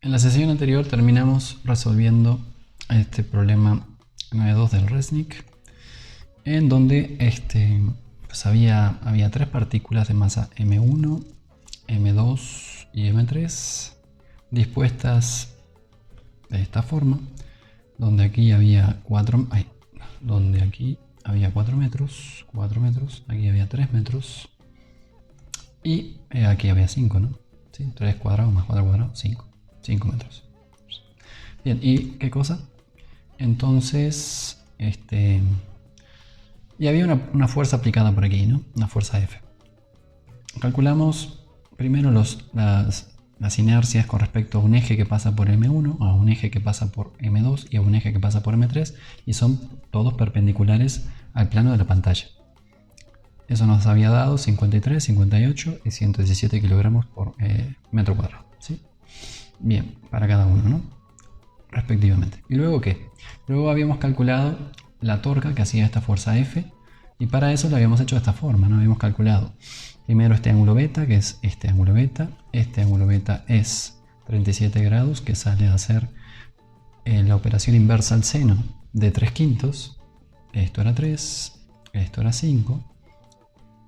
En la sesión anterior terminamos resolviendo este problema 9.2 del Resnick, en donde pues había tres partículas de masa M1, M2 y M3 dispuestas de esta forma, donde aquí había 4 metros, aquí había 3 metros y aquí había 5, ¿no? ¿Sí? 3 cuadrados más 4 cuadrados, 5 metros. Bien, ¿y qué cosa? Entonces, y había una fuerza aplicada por aquí, ¿no? Una fuerza F. Calculamos primero las inercias con respecto a un eje que pasa por M1, a un eje que pasa por M2 y a un eje que pasa por M3, y son todos perpendiculares al plano de la pantalla. Eso nos había dado 53, 58 y 117 kilogramos por metro cuadrado, ¿sí? Bien, para cada uno, ¿no? Respectivamente. ¿Y luego qué? Luego habíamos calculado la torca que hacía esta fuerza F, y para eso lo habíamos hecho de esta forma, ¿no? Habíamos calculado primero este ángulo beta, que es este ángulo beta. Este ángulo beta es 37 grados, que sale a ser la operación inversa al seno de 3/5. Esto era 3, esto era 5,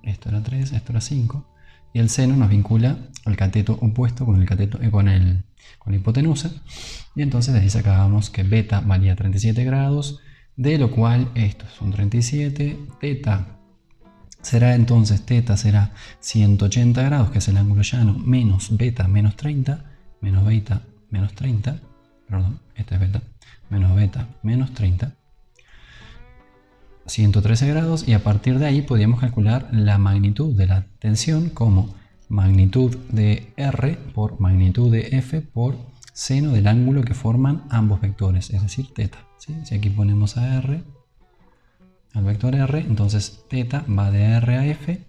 esto era 3, esto era 5. Y el seno nos vincula al cateto opuesto con la hipotenusa. Y entonces de ahí sacábamos que beta valía 37 grados, de lo cual esto es un 37. Teta será 180 grados, que es el ángulo llano, menos beta menos 30, menos beta menos 30, perdón, este es beta, menos beta menos 30, 113 grados, y a partir de ahí podíamos calcular la magnitud de la tensión como magnitud de R por magnitud de F por seno del ángulo que forman ambos vectores, es decir, teta, ¿sí? Si aquí ponemos a R, al vector R, entonces teta va de R a F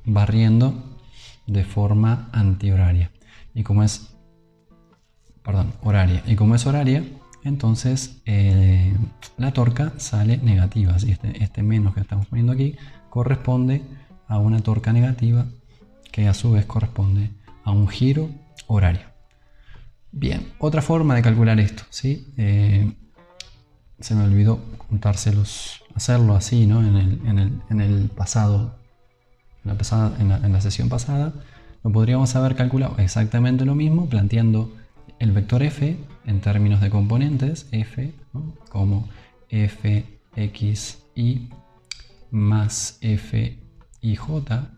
barriendo de forma antihoraria. Y como es horaria, entonces la torca sale negativa. ¿Sí? Este menos que estamos poniendo aquí corresponde a una torca negativa, que a su vez corresponde a un giro horario. Bien, otra forma de calcular esto, ¿sí? Se me olvidó contárselos, hacerlo así, ¿no? En el pasado, en la sesión pasada, lo podríamos haber calculado exactamente lo mismo, planteando el vector f en términos de componentes, f, ¿no? Como f, x, y más f, y, j,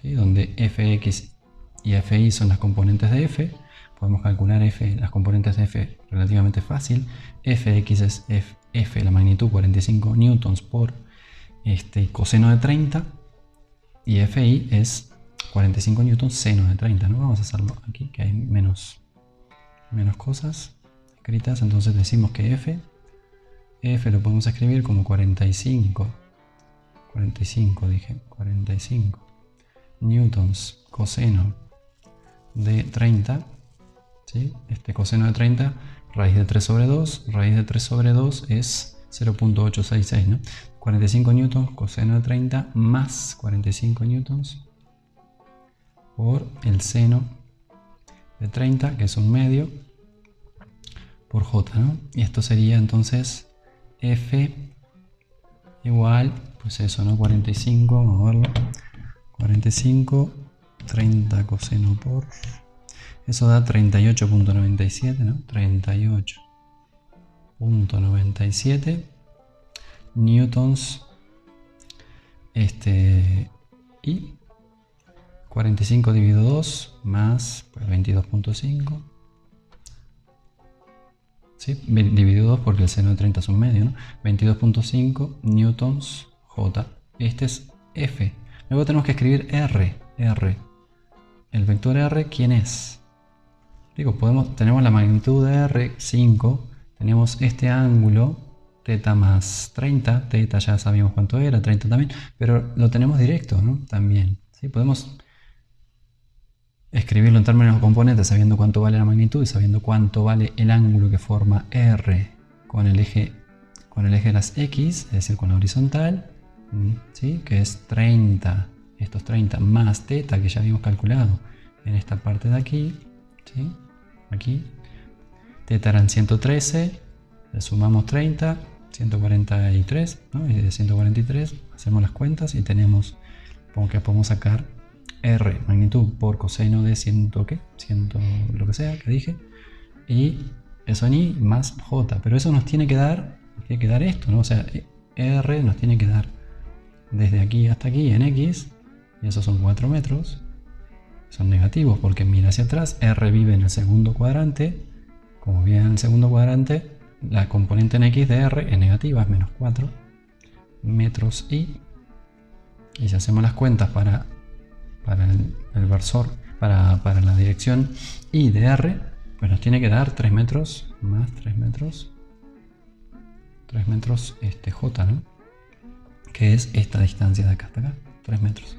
¿sí? Donde fx y fi son las componentes de f. Podemos calcular las componentes de f relativamente fácil. Fx es f, la magnitud 45 newtons por coseno de 30, y fi es 45 newtons seno de 30, ¿no? Vamos a hacerlo aquí, que hay menos cosas escritas. Entonces decimos que f lo podemos escribir como 45 newtons coseno de 30, ¿sí? Este coseno de 30, raíz de 3 sobre 2, raíz de 3 sobre 2 es 0.866, ¿no? 45 newtons coseno de 30 más 45 newtons por el seno de 30, que es un medio, por j, ¿no? Y esto sería entonces f igual, pues eso, ¿no? 45, vamos a verlo, 45, 30 coseno por... Eso da 38.97, ¿no? 38.97 newtons, y 45 dividido 2 más pues 22.5, ¿sí? Dividido 2 porque el seno de 30 es un medio, ¿no? 22.5 newtons J. Este es F. Luego tenemos que escribir R. El vector R, ¿quién es? Digo, tenemos la magnitud de R, 5, tenemos este ángulo, teta más 30, teta ya sabíamos cuánto era, 30 también, pero lo tenemos directo, ¿no? También, ¿sí? Podemos escribirlo en términos de componentes sabiendo cuánto vale la magnitud y sabiendo cuánto vale el ángulo que forma R con el eje de las X, es decir, con la horizontal, ¿sí? Que es 30, estos 30 más teta que ya habíamos calculado en esta parte de aquí, ¿sí? Aquí, Teta eran 113, le sumamos 30, 143, ¿no? Y de 143 hacemos las cuentas y tenemos, como que podemos sacar R, magnitud por coseno de 100, ¿qué? 100, lo que sea que dije, y eso en Y más J, pero eso nos tiene que dar esto, ¿no? O sea, R nos tiene que dar desde aquí hasta aquí en X, y esos son 4 metros, son negativos porque mira hacia atrás, R vive en el segundo cuadrante, como vive en el segundo cuadrante, la componente en X de R es negativa, es menos 4 metros Y si hacemos las cuentas para el versor, para la dirección Y de R, pues nos tiene que dar 3 metros más 3 metros J, ¿no? Que es esta distancia de acá hasta acá, 3 metros.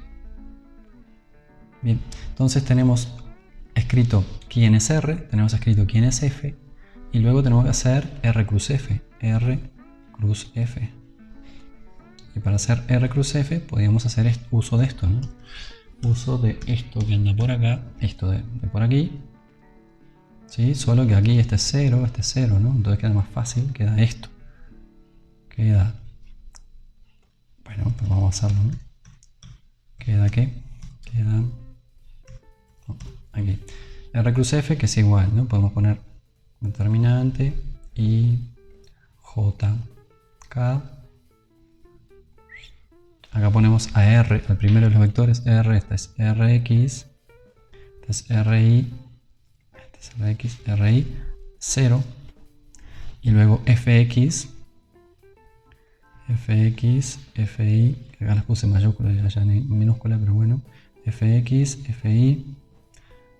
Bien, entonces tenemos escrito quién es R, tenemos escrito quién es F, y luego tenemos que hacer R cruz F. Y para hacer R cruz F podríamos hacer uso de esto, ¿no? Uso de esto que anda por acá, esto de por aquí, ¿sí? Solo que aquí este es 0, ¿no? Entonces queda más fácil, queda esto. Bueno, pues vamos a hacerlo, ¿no? Queda aquí. R cruz F, que es igual, ¿no? Podemos poner determinante y J, K. Acá ponemos a R, el primero de los vectores R, este es RX, este es RY, este es RX, RY, 0. Y luego FX, FI, que acá las puse mayúsculas y allá en minúscula, pero bueno, FX, FI,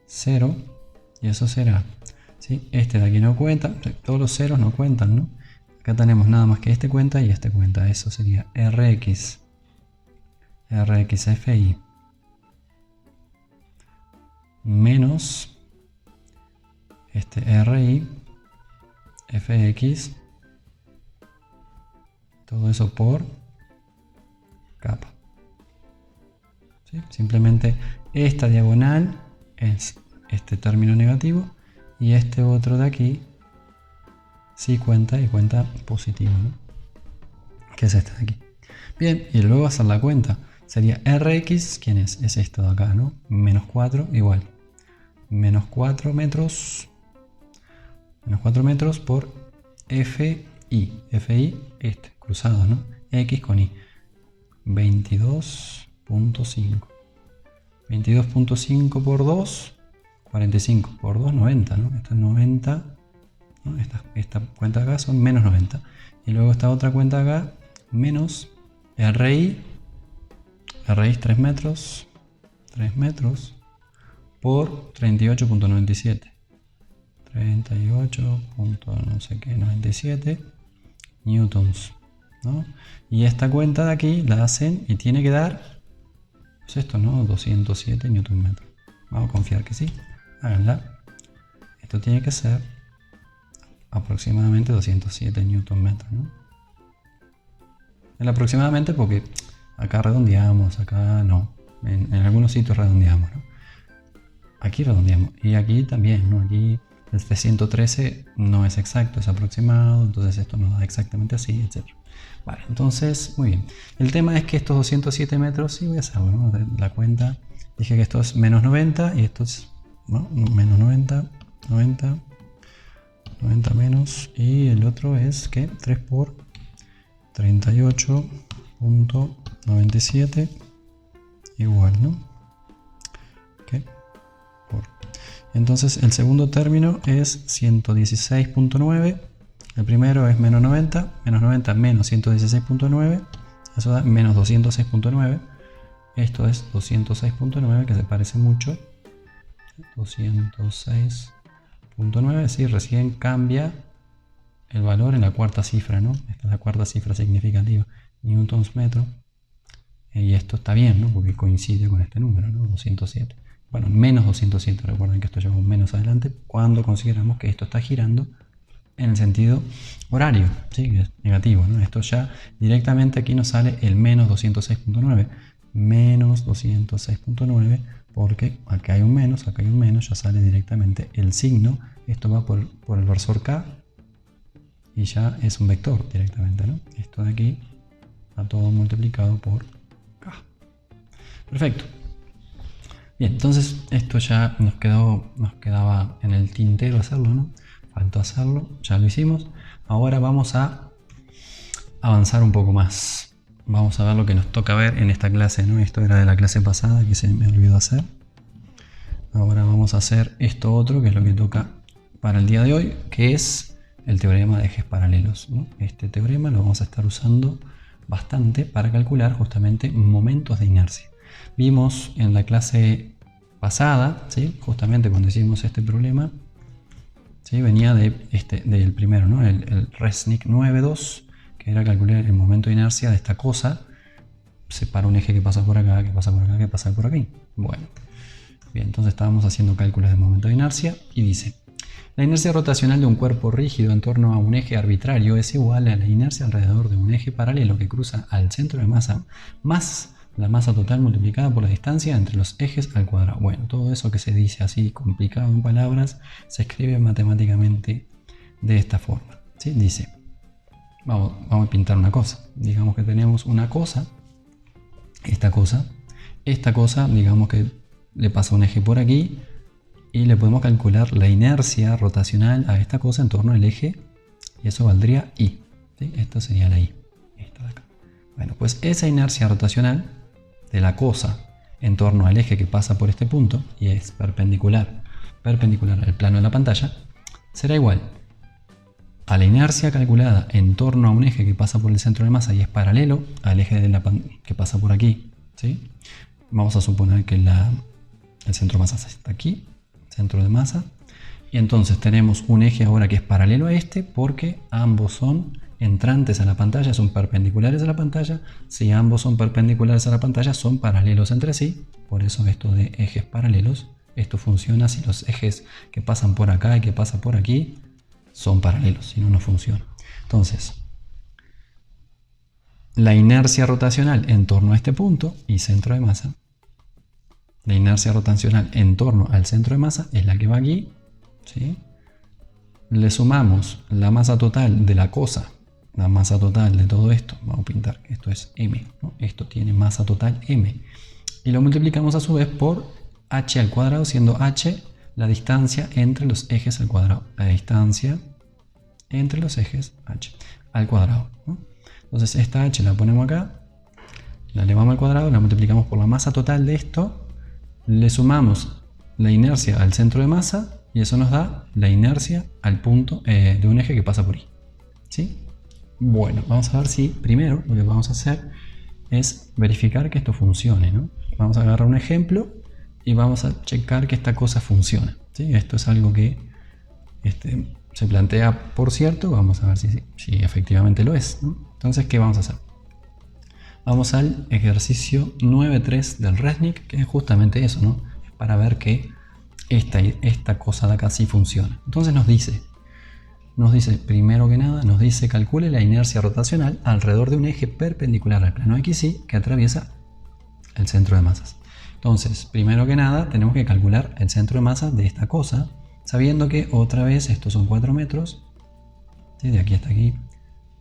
0, y eso será, ¿sí? Este de aquí no cuenta, todos los ceros no cuentan, ¿no? Acá tenemos nada más que este cuenta y este cuenta, eso sería RX FI menos este RI FX, todo eso por capa, ¿sí? Simplemente esta diagonal es este término negativo y este otro de aquí sí cuenta y cuenta positivo, ¿no? Que es este de aquí. Bien, y luego hacer la cuenta. Sería Rx, ¿quién es? Es esto de acá, ¿no? Menos 4 igual. Menos 4 metros. Menos 4 metros por FI. FI, este, cruzado, ¿no? X con Y. 22.5. 22.5 por 2. 45 por 2, 90, ¿no? Esta es 90. ¿No? Esta cuenta de acá son menos 90. Y luego esta otra cuenta de acá, menos RI. RI es 3 metros. 3 metros por 38.97. 38. No sé qué, 97 newtons, ¿no? Y esta cuenta de aquí la hacen y tiene que dar, pues esto, ¿no? 207 newton metros. Vamos a confiar que sí. Háganla. Esto tiene que ser aproximadamente 207 newton metros, ¿no? El aproximadamente porque acá redondeamos, acá no. En algunos sitios redondeamos, ¿no? Aquí redondeamos. Y aquí también, ¿no? Aquí este 113 no es exacto, es aproximado. Entonces esto nos da exactamente así, etc. Vale, entonces, muy bien. El tema es que estos 207 metros, sí voy a hacerlo, ¿no? La cuenta, dije que esto es menos 90 y esto es, ¿no? Menos 90, 90, 90 menos. Y el otro es, ¿qué? 3 por 38.97 igual, ¿no? ¿Qué? Entonces el segundo término es 116.9, el primero es menos 90 menos 116.9, eso da menos 206.9, esto es 206.9 que se parece mucho, 206.9, sí, recién cambia el valor en la cuarta cifra, ¿no? Esta es la cuarta cifra significativa, newtons metro, y esto está bien, ¿no? Porque coincide con este número, ¿no? 207. Bueno, menos 207, recuerden que esto lleva un menos adelante cuando consideramos que esto está girando en el sentido horario, ¿sí? Que es negativo, ¿no? Esto ya directamente aquí nos sale el menos 206.9, menos 206.9, porque acá hay un menos, ya sale directamente el signo Esto va por el versor K y ya es un vector directamente, ¿no? Esto de aquí va todo multiplicado por K. Perfecto. Bien, entonces esto ya nos quedaba en el tintero hacerlo, ¿no? Faltó hacerlo, ya lo hicimos. Ahora vamos a avanzar un poco más. Vamos a ver lo que nos toca ver en esta clase, ¿no? Esto era de la clase pasada que se me olvidó hacer. Ahora vamos a hacer esto otro, que es lo que toca para el día de hoy, que es el teorema de ejes paralelos, ¿no? Este teorema lo vamos a estar usando bastante para calcular justamente momentos de inercia. Vimos en la clase pasada, ¿sí? Justamente cuando hicimos este problema, ¿sí? Venía del primero, ¿no? el Resnick 9.2, que era calcular el momento de inercia de esta cosa, para un eje que pasa por acá, que pasa por acá, que pasa por aquí. Bueno, bien, entonces estábamos haciendo cálculos de momento de inercia y dice: la inercia rotacional de un cuerpo rígido en torno a un eje arbitrario es igual a la inercia alrededor de un eje paralelo que cruza al centro de masa más la masa total multiplicada por la distancia entre los ejes al cuadrado. Bueno, todo eso que se dice así complicado en palabras se escribe matemáticamente de esta forma, ¿sí? Dice, vamos a pintar una cosa. Digamos que tenemos una cosa, esta cosa, digamos que le pasa un eje por aquí y le podemos calcular la inercia rotacional a esta cosa en torno al eje y eso valdría I, ¿sí? Esto sería la I, esta de acá. Bueno, pues esa inercia rotacional de la cosa en torno al eje que pasa por este punto y es perpendicular al plano de la pantalla, será igual a la inercia calculada en torno a un eje que pasa por el centro de masa y es paralelo al eje que pasa por aquí, ¿sí? Vamos a suponer que el centro de masa está aquí, centro de masa, y entonces tenemos un eje ahora que es paralelo a este porque ambos son entrantes a la pantalla, son perpendiculares a la pantalla. Si ambos son perpendiculares a la pantalla, son paralelos entre sí. Por eso esto de ejes paralelos, esto funciona si los ejes que pasan por acá y que pasan por aquí son paralelos, si no, no funciona. Entonces, la inercia rotacional en torno a este punto y centro de masa, la inercia rotacional en torno al centro de masa es la que va aquí, ¿sí? Le sumamos la masa total de la cosa, la masa total de todo esto, vamos a pintar que esto es m, ¿no? Esto tiene masa total m, y lo multiplicamos a su vez por h al cuadrado, siendo h la distancia entre los ejes al cuadrado, la distancia entre los ejes h al cuadrado, ¿no? Entonces esta h la ponemos acá, la elevamos al cuadrado, la multiplicamos por la masa total de esto, le sumamos la inercia al centro de masa y eso nos da la inercia al punto de un eje que pasa por ahí, ¿sí? Bueno, vamos a ver si primero lo que vamos a hacer es verificar que esto funcione, ¿no? Vamos a agarrar un ejemplo y vamos a checar que esta cosa funciona, ¿sí? Esto es algo que se plantea por cierto, vamos a ver si efectivamente lo es, ¿no? Entonces, ¿qué vamos a hacer? Vamos al ejercicio 9.3 del Resnick, que es justamente eso, ¿no? Es para ver que esta cosa de acá sí funciona. Entonces nos dice, primero que nada, calcule la inercia rotacional alrededor de un eje perpendicular al plano XY que atraviesa el centro de masas. Entonces, primero que nada, tenemos que calcular el centro de masa de esta cosa, sabiendo que otra vez estos son 4 metros, ¿sí? De aquí hasta aquí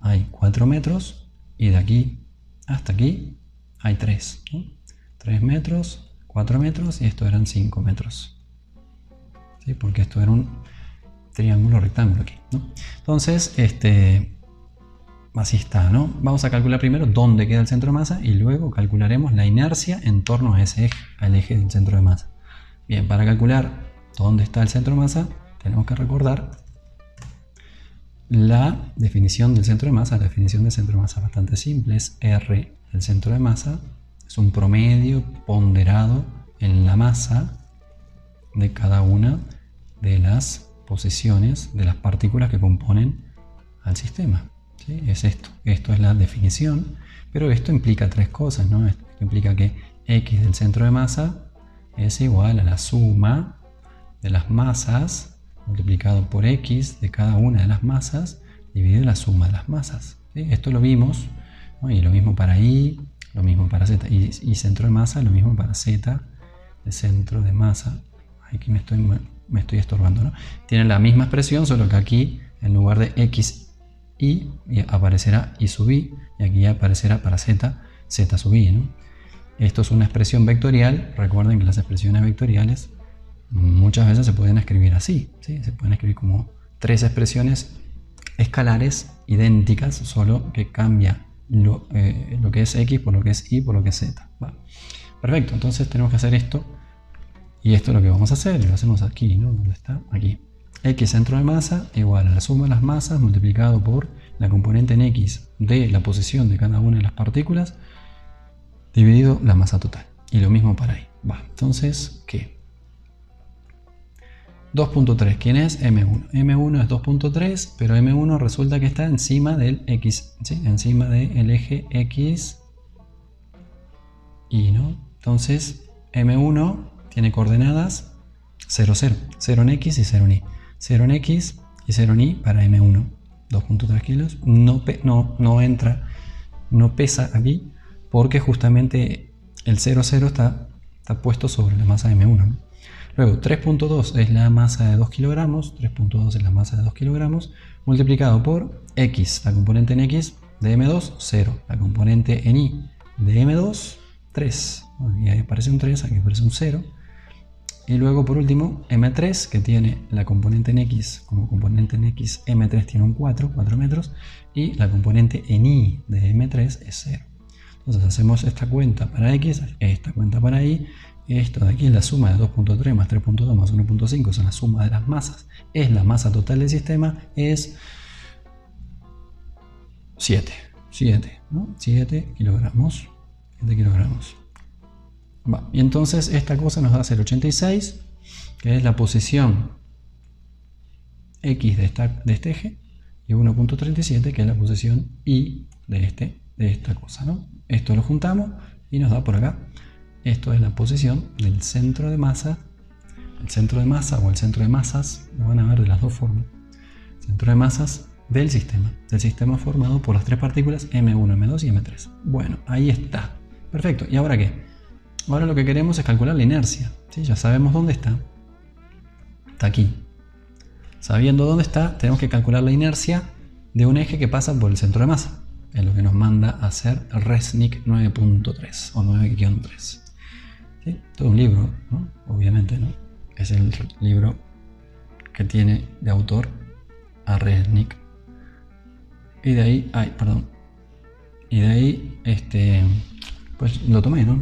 hay 4 metros y de aquí hasta aquí hay 3, ¿no? 3 metros, 4 metros y esto eran 5 metros, ¿sí? Porque esto era un triángulo rectángulo aquí, ¿no? Entonces, así está, ¿no? Vamos a calcular primero dónde queda el centro de masa y luego calcularemos la inercia en torno a ese eje, al eje del centro de masa. Bien, para calcular dónde está el centro de masa, tenemos que recordar la definición del centro de masa. La definición del centro de masa es bastante simple, es R del centro de masa, es un promedio ponderado en la masa de cada una de las posiciones de las partículas que componen al sistema, ¿sí? Es esto es la definición, pero esto implica tres cosas, ¿no? Esto implica que X del centro de masa es igual a la suma de las masas multiplicado por X de cada una de las masas dividido la suma de las masas, ¿sí? Esto lo vimos, ¿no? Y lo mismo para Y, lo mismo para Z, y centro de masa, lo mismo para Z de centro de masa. Aquí me estoy me estoy estorbando, ¿no? Tiene la misma expresión, solo que aquí en lugar de x, y aparecerá y sub i, y aquí aparecerá para z, z sub i, ¿no? Esto es una expresión vectorial. Recuerden que las expresiones vectoriales muchas veces se pueden escribir así, ¿sí? Se pueden escribir como tres expresiones escalares idénticas, solo que cambia lo que es x por lo que es y por lo que es z. ¿Va? Perfecto, entonces tenemos que hacer esto, y esto es lo que vamos a hacer, y lo hacemos aquí, ¿no? ¿Dónde está? Aquí. X centro de masa igual a la suma de las masas multiplicado por la componente en x de la posición de cada una de las partículas dividido la masa total. Y lo mismo para ahí. Va, entonces, ¿qué? 2.3, ¿quién es? M1. M1 es 2.3, pero M1 resulta que está encima del X, ¿sí? Encima del eje X, Y, ¿no? Entonces, M1 tiene coordenadas 0, 0. 0 en X y 0 en Y. 0 en X y 0 en Y para M1. 2.3 kilos. No entra, no pesa aquí, porque justamente el 0, 0 está puesto sobre la masa de M1, ¿no? Luego 3.2 es la masa de 2 kilogramos, 3.2 es la masa de 2 kilogramos, multiplicado por X, la componente en X de M2, 0, la componente en Y de M2, 3, aquí aparece un 3, aquí aparece un 0, y luego por último M3, que tiene la componente en X, como componente en X M3 tiene un 4 metros, y la componente en Y de M3 es 0. Entonces hacemos esta cuenta para X, esta cuenta para Y. Esto de aquí es la suma de 2.3 más 3.2 más 1.5, son la suma de las masas. Es la masa total del sistema, es 7, ¿no? 7 kilogramos. 7 kilogramos. Va. Y entonces esta cosa nos da 0,86, que es la posición X de este eje, y 1.37, que es la posición Y de esta cosa, ¿no? Esto lo juntamos y nos da por acá. Esto es la posición del centro de masa. El centro de masa o el centro de masas, lo van a ver de las dos formas. Centro de masas del sistema formado por las tres partículas M1, M2 y M3. Bueno, ahí está. Perfecto. ¿Y ahora qué? Ahora lo que queremos es calcular la inercia, ¿sí? Ya sabemos dónde está. Está aquí. Sabiendo dónde está, tenemos que calcular la inercia de un eje que pasa por el centro de masa. Es lo que nos manda a hacer Resnick 9.3 o 9-3. ¿Sí? Todo un libro, ¿no? Obviamente, ¿no? Es el libro que tiene de autor a Resnick. Y de ahí, y de ahí, pues lo tomé, ¿no?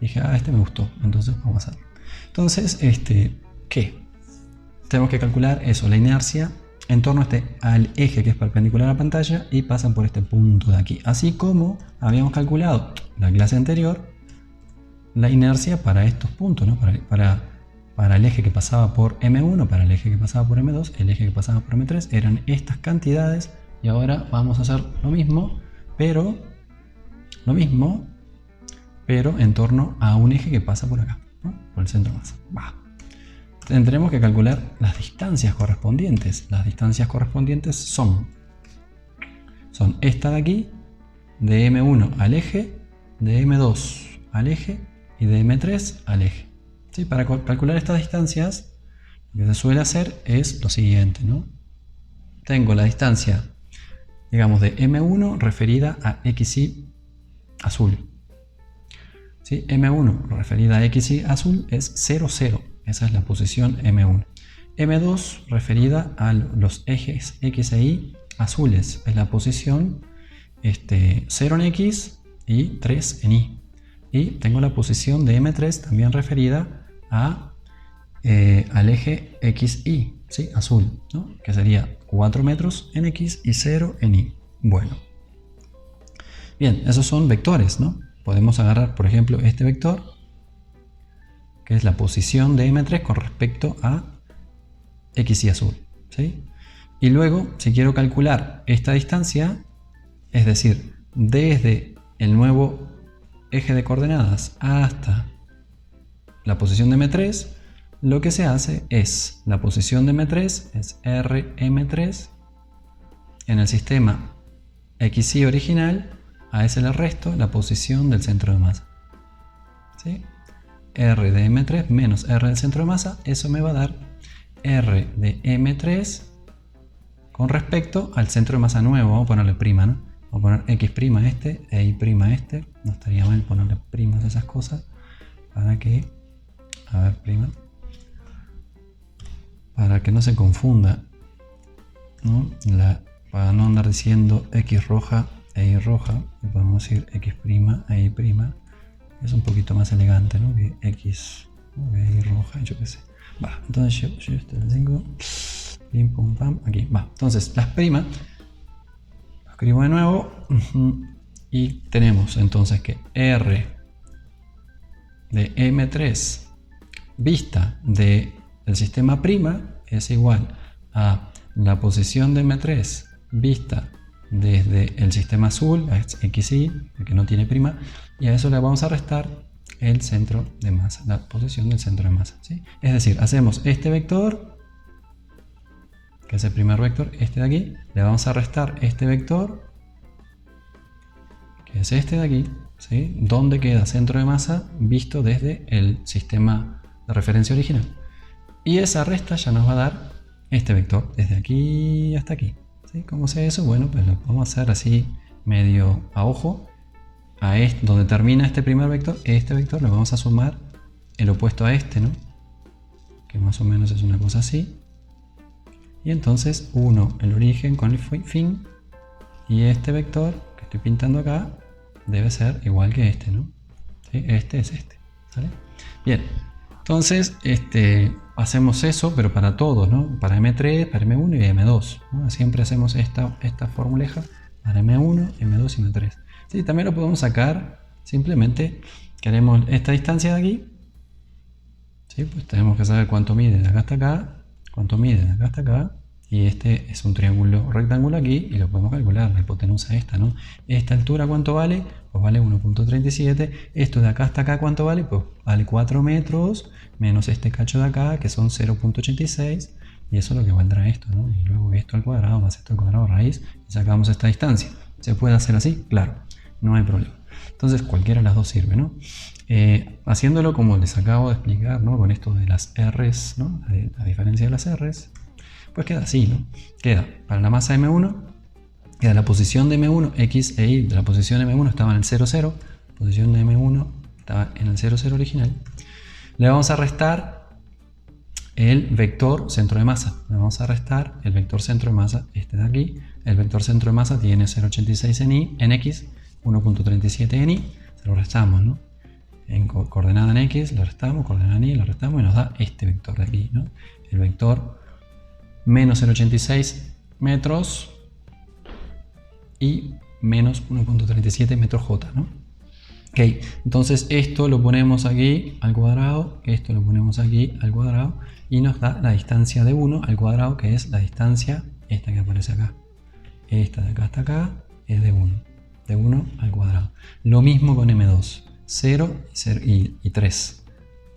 Dije, este me gustó, entonces vamos a hacerlo. Entonces, ¿qué? Tenemos que calcular eso, la inercia en torno al eje que es perpendicular a la pantalla y pasan por este punto de aquí. Así como habíamos calculado en la clase anterior la inercia para estos puntos, ¿no? Para el eje que pasaba por M1, para el eje que pasaba por M2, el eje que pasaba por M3, eran estas cantidades. Y ahora vamos a hacer lo mismo, pero en torno a un eje que pasa por acá, ¿no? Por el centro de masa. Tendremos que calcular las distancias correspondientes. Las distancias correspondientes son esta de aquí, de M1 al eje, de M2 al eje y de M3 al eje. ¿Sí? Para calcular estas distancias, lo que se suele hacer es lo siguiente, ¿no? Tengo la distancia, digamos, de M1 referida a XY azul. ¿Sí? M1 referida a XY azul es 0, 0. Esa es la posición M1. M2 referida a los ejes X e Y azules. Es la posición 0 en X y 3 en Y. Y tengo la posición de M3 también referida al eje XY, ¿sí? Azul, ¿no? Que sería 4 metros en X y 0 en Y. Bueno. Bien, esos son vectores, ¿no? Podemos agarrar, por ejemplo, este vector, que es la posición de M3 con respecto a XY azul, ¿sí? Y luego, si quiero calcular esta distancia, es decir, desde el nuevo eje de coordenadas hasta la posición de M3, lo que se hace es, la posición de M3 es RM3 en el sistema XY original, a ese le resto la posición del centro de masa, ¿sí? R de M3 menos R del centro de masa. Eso me va a dar R de M3 con respecto al centro de masa nuevo. Vamos a ponerle prima, ¿no? Vamos a poner X' a este e Y' a este. No estaría mal ponerle primas a esas cosas para que, a ver, prima, para que no se confunda, ¿no? Para no andar diciendo X roja e Y roja, podemos decir X' e Y'. Es un poquito más elegante, ¿no? Que X, ¿no? Que Y roja, yo qué sé. Va, entonces yo esto lo tengo. Pim, pum, pam, aquí, va. Entonces, las primas, lo escribo de nuevo. Y tenemos entonces que R de M3 vista del sistema prima es igual a la posición de M3 vista desde el sistema azul, es XY, que no tiene prima, y a eso le vamos a restar el centro de masa, la posición del centro de masa, ¿sí? Es decir, hacemos este vector, que es el primer vector, este de aquí, le vamos a restar este vector, que es este de aquí, ¿sí? Donde queda centro de masa visto desde el sistema de referencia original. Y esa resta ya nos va a dar este vector, desde aquí hasta aquí, ¿sí? ¿Cómo se hace eso? Bueno, pues lo podemos hacer así, medio a ojo. A este, donde termina este primer vector, este vector le vamos a sumar el opuesto a este, ¿no? Que más o menos es una cosa así. Y entonces 1 el origen con el fin, y este vector que estoy pintando acá debe ser igual que este, ¿no? ¿Sí? Este es este, ¿sale? Bien, entonces hacemos eso, pero para todos, ¿no? Para M3, para M1 y M2, ¿no? Siempre hacemos esta formuleja para M1, M2 y M3. Sí, también lo podemos sacar, simplemente queremos esta distancia de aquí, ¿sí? Pues tenemos que saber cuánto mide de acá hasta acá, cuánto mide de acá hasta acá, y este es un triángulo rectángulo aquí, y lo podemos calcular, la hipotenusa esta, ¿no? Esta altura, ¿cuánto vale? Pues vale 1.37, esto de acá hasta acá, ¿cuánto vale? Pues vale 4 metros, menos este cacho de acá, que son 0.86, y eso es lo que valdrá esto, ¿no? Y luego esto al cuadrado más esto al cuadrado raíz, y sacamos esta distancia. ¿Se puede hacer así? Claro, no hay problema. Entonces cualquiera de las dos sirve, ¿no? Haciéndolo como les acabo de explicar, ¿no? Con esto de las R's, ¿no? A diferencia de las R's, pues queda así, ¿no? Queda para la masa M1, queda la posición de M1, X e Y de la posición de M1 estaba en el 0, 0, la posición de M1 estaba en el 0, 0 original. Le vamos a restar el vector centro de masa. Le vamos a restar el vector centro de masa, este de aquí. El vector centro de masa tiene 0.86 en X, 1.37 en Y. Se lo restamos, ¿no? En coordenada en X, lo restamos, coordenada en Y, lo restamos y nos da este vector de aquí, ¿no? El vector menos 0.86 metros y menos 1.37 metros J, ¿no? Ok, entonces esto lo ponemos aquí al cuadrado, esto lo ponemos aquí al cuadrado y nos da la distancia de 1 al cuadrado, que es la distancia esta que aparece acá. Esta de acá hasta acá es de 1, de 1 al cuadrado. Lo mismo con M2, 0 y 3.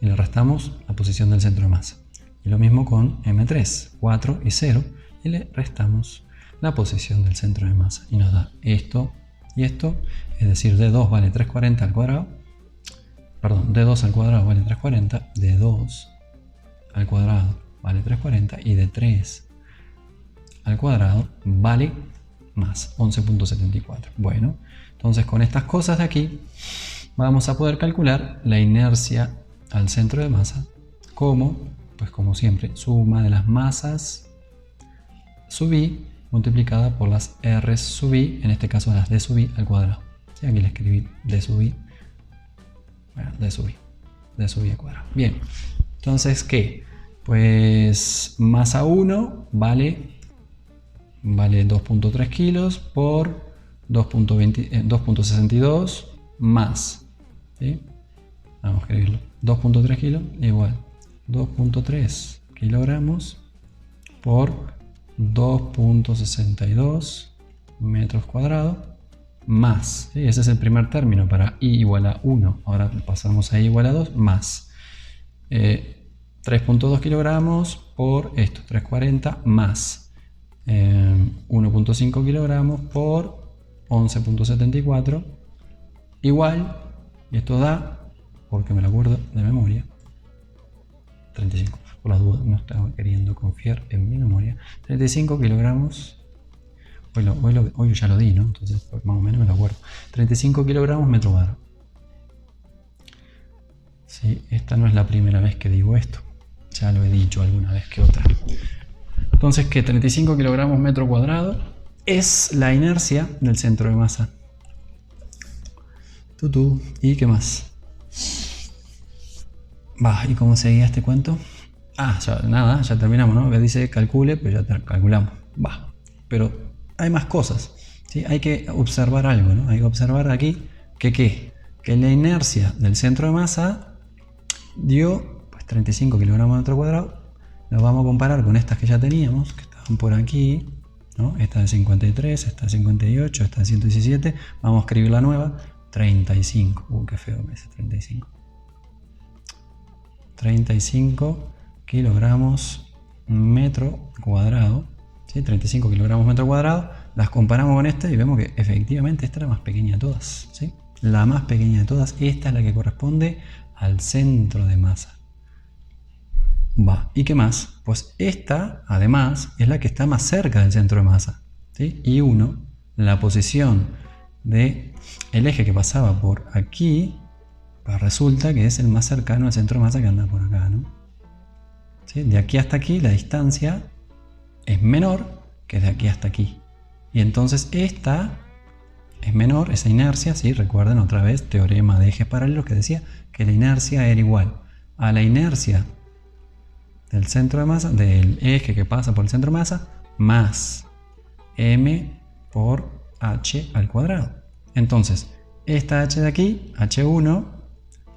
Y le restamos la posición del centro de masa. Y lo mismo con M3, 4 y 0. Y le restamos la posición del centro de masa. Y nos da esto y esto. Es decir, de 2 vale 340 al cuadrado. Perdón, de 2 al cuadrado vale 340. De 2 al cuadrado vale 340. Y de 3 al cuadrado vale más 11.74. Bueno, entonces con estas cosas de aquí vamos a poder calcular la inercia al centro de masa como, pues como siempre, suma de las masas sub i multiplicada por las r sub i, en este caso las d sub i al cuadrado. ¿Sí? Aquí le escribí d sub i, bueno, d sub i al cuadrado. Bien, entonces ¿qué? Pues masa 1 vale 2.3 kilos por 2.62 más, ¿sí? Vamos a escribirlo, 2.3 kilos igual 2.3 kilogramos por 2.62 metros cuadrados más, ¿sí? Ese es el primer término para i igual a 1, ahora pasamos a i igual a 2 más 3.2 kilogramos por esto, 340 más 1.5 kilogramos por 11.74 igual, y esto da porque me lo acuerdo de memoria. 35, por las dudas, no estaba queriendo confiar en mi memoria. 35 kilogramos. Hoy ya lo di, ¿no? Entonces más o menos me lo acuerdo. 35 kilogramos metro cuadrado. Sí, esta no es la primera vez que digo esto. Ya lo he dicho alguna vez que otra. Entonces, que 35 kilogramos metro cuadrado es la inercia del centro de masa. ¿Y qué más? ¿Y cómo seguía este cuento? Ya terminamos, ¿no? Dice calcule, pues ya calculamos. Pero hay más cosas, ¿sí? Hay que observar algo, ¿no? Hay que observar aquí que la inercia del centro de masa dio pues, 35 kilogramos metro cuadrado. Lo vamos a comparar con estas que ya teníamos, que estaban por aquí, ¿no? Esta de 53, esta de 58, esta de 117. Vamos a escribir la nueva, 35. Qué feo me dice 35. 35 kilogramos metro cuadrado, ¿sí? 35 kilogramos metro cuadrado. Las comparamos con esta y vemos que efectivamente esta es la más pequeña de todas, ¿sí? La más pequeña de todas, esta es la que corresponde al centro de masa. ¿Y qué más? Pues esta, además, es la que está más cerca del centro de masa, ¿sí? Y 1, la posición del eje que pasaba por aquí, pues resulta que es el más cercano al centro de masa que anda por acá, ¿no? ¿Sí? De aquí hasta aquí la distancia es menor que de aquí hasta aquí. Y entonces esta es menor, esa inercia, ¿sí? Recuerden otra vez, teorema de ejes paralelos que decía que la inercia era igual a la inercia del centro de masa, del eje que pasa por el centro de masa, más m por h al cuadrado. Entonces, esta h de aquí, h1,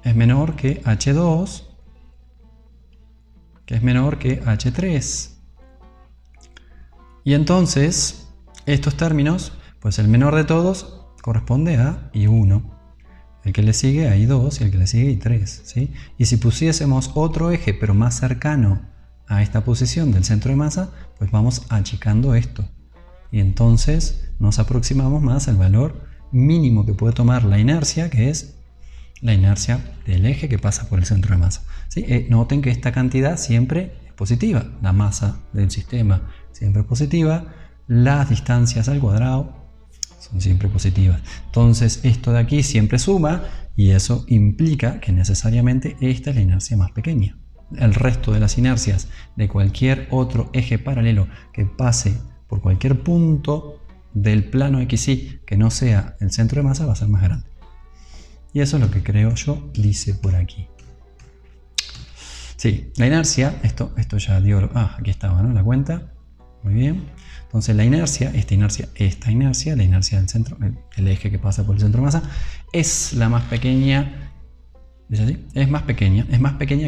es menor que h2, que es menor que h3. Y entonces, estos términos, pues el menor de todos corresponde a I1, el que le sigue a I2 y el que le sigue a I3, ¿sí? Y si pusiésemos otro eje, pero más cercano a esta posición del centro de masa, pues vamos achicando esto. Y entonces nos aproximamos más al valor mínimo que puede tomar la inercia, que es la inercia del eje que pasa por el centro de masa, ¿sí? Noten que esta cantidad siempre es positiva, la masa del sistema siempre es positiva, las distancias al cuadrado son siempre positivas. Entonces esto de aquí siempre suma y eso implica que necesariamente esta es la inercia más pequeña. El resto de las inercias de cualquier otro eje paralelo que pase por cualquier punto del plano XY que no sea el centro de masa va a ser más grande. Y eso es lo que creo yo, dice por aquí. Sí, la inercia, esto ya dio, aquí estaba, ¿no? La cuenta. Muy bien. Entonces la inercia, la inercia del centro, el eje que pasa por el centro de masa, es la más pequeña, ¿dice así? Es más pequeña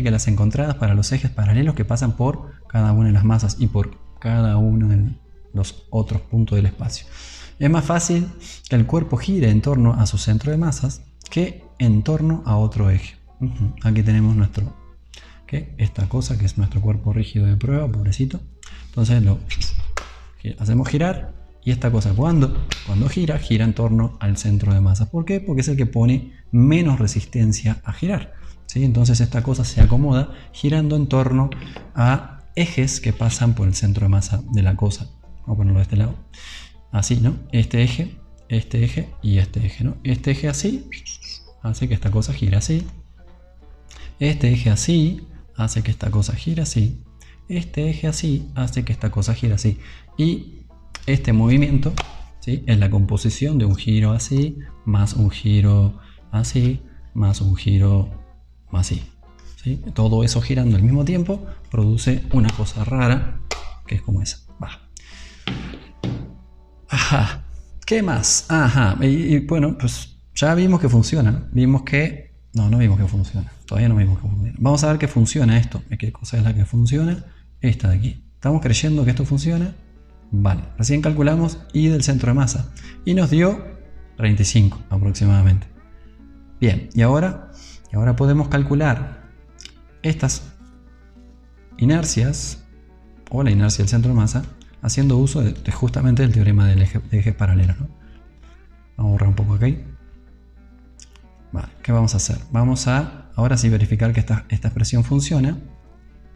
que las encontradas para los ejes paralelos que pasan por cada una de las masas y por cada uno de los otros puntos del espacio. Es más fácil que el cuerpo gire en torno a su centro de masas que en torno a otro eje. Aquí tenemos esta cosa que es nuestro cuerpo rígido de prueba, pobrecito. Entonces lo hacemos girar y esta cosa cuando gira en torno al centro de masa. ¿Por qué? Porque es el que pone menos resistencia a girar, ¿sí? Entonces esta cosa se acomoda girando en torno a ejes que pasan por el centro de masa de la cosa. Vamos a ponerlo de este lado. Así, ¿no? Este eje y este eje, ¿no? Este eje así hace que esta cosa gire así. Este eje así hace que esta cosa gire así. Este eje así hace que esta cosa gire así. Y este movimiento, ¿sí? Es la composición de un giro así, más un giro así, más un giro así, ¿sí? Todo eso girando al mismo tiempo produce una cosa rara que es como esa. Ajá. ¿Qué más? Y bueno, pues ya vimos que funciona, ¿no? Vimos que... No vimos que funciona. Todavía no vimos que funciona. Vamos a ver que funciona esto. ¿Qué cosa es la que funciona? Esta de aquí. ¿Estamos creyendo que esto funciona? Vale. Recién calculamos I del centro de masa. Y nos dio 35 aproximadamente. Bien. Y ahora podemos calcular estas inercias o la inercia del centro de masa haciendo uso de justamente del teorema de ejes paralelos, ¿no? Vamos a borrar un poco aquí. Vale, ¿qué vamos a hacer? Vamos a ahora sí verificar que esta expresión funciona,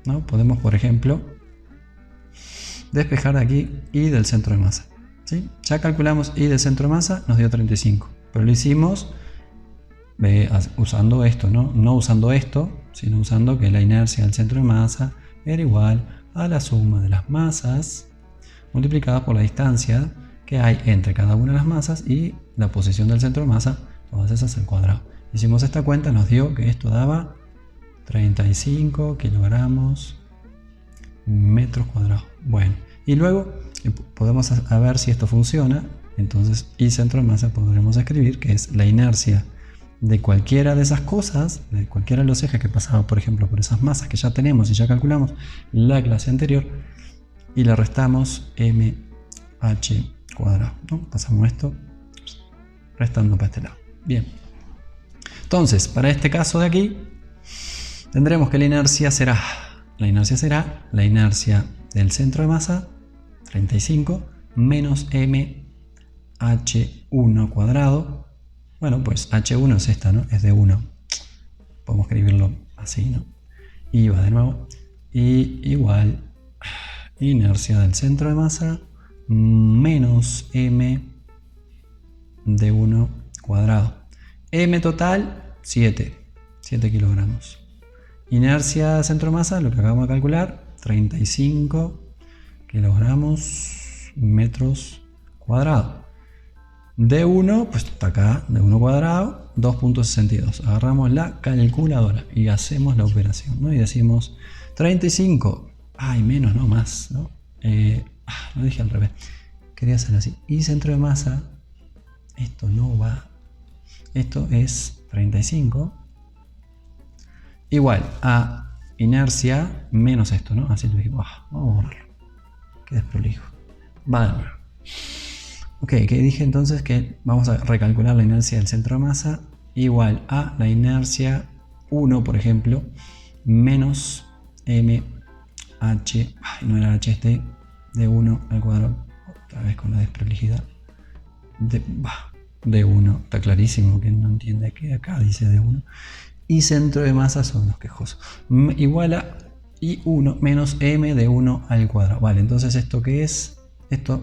¿no? Podemos, por ejemplo, despejar de aquí y del centro de masa, ¿sí? Ya calculamos y del centro de masa, nos dio 35, pero lo hicimos usando esto, ¿no? No usando esto, sino usando que la inercia del centro de masa era igual a la suma de las masas multiplicada por la distancia que hay entre cada una de las masas y la posición del centro de masa, todas esas al cuadrado. Hicimos esta cuenta, nos dio que esto daba 35 kilogramos metros cuadrados. Bueno, y luego podemos ver si esto funciona. Entonces, y centro de masa podremos escribir que es la inercia de cualquiera de esas cosas, de cualquiera de los ejes que pasaban, por ejemplo, por esas masas que ya tenemos y ya calculamos la clase anterior, y le restamos mh cuadrado, ¿no? Pasamos esto restando para este lado. Bien. Entonces, para este caso de aquí, tendremos que la inercia será la inercia del centro de masa, 35, menos mh1 cuadrado. Bueno, pues h1 es esta, ¿no? Es de 1. Podemos escribirlo así, ¿no? Y va de nuevo. Y igual inercia del centro de masa menos m de 1 cuadrado. M total, 7 kilogramos. Inercia del centro de masa, lo que acabamos de calcular, 35 kilogramos metros cuadrados. D1, pues está acá, D1 cuadrado, 2.62. Agarramos la calculadora y hacemos la operación, ¿no? Y decimos 35, ay, menos, no más, ¿no? Lo dije al revés, quería hacerlo así. Y centro de masa, esto no va, esto es 35, igual a inercia menos esto, ¿no? Así lo digo, vamos a borrarlo, qué desprolijo. Va de nuevo. Ok, que dije entonces que vamos a recalcular la inercia del centro de masa igual a la inercia 1, por ejemplo, menos mh, no era h, este, de 1 al cuadrado, otra vez con la desprolijidad, de 1, está clarísimo que no entiende que acá dice de 1, y centro de masa son los quejosos, igual a I1 menos m de 1 al cuadrado. Vale, entonces ¿esto qué es? Esto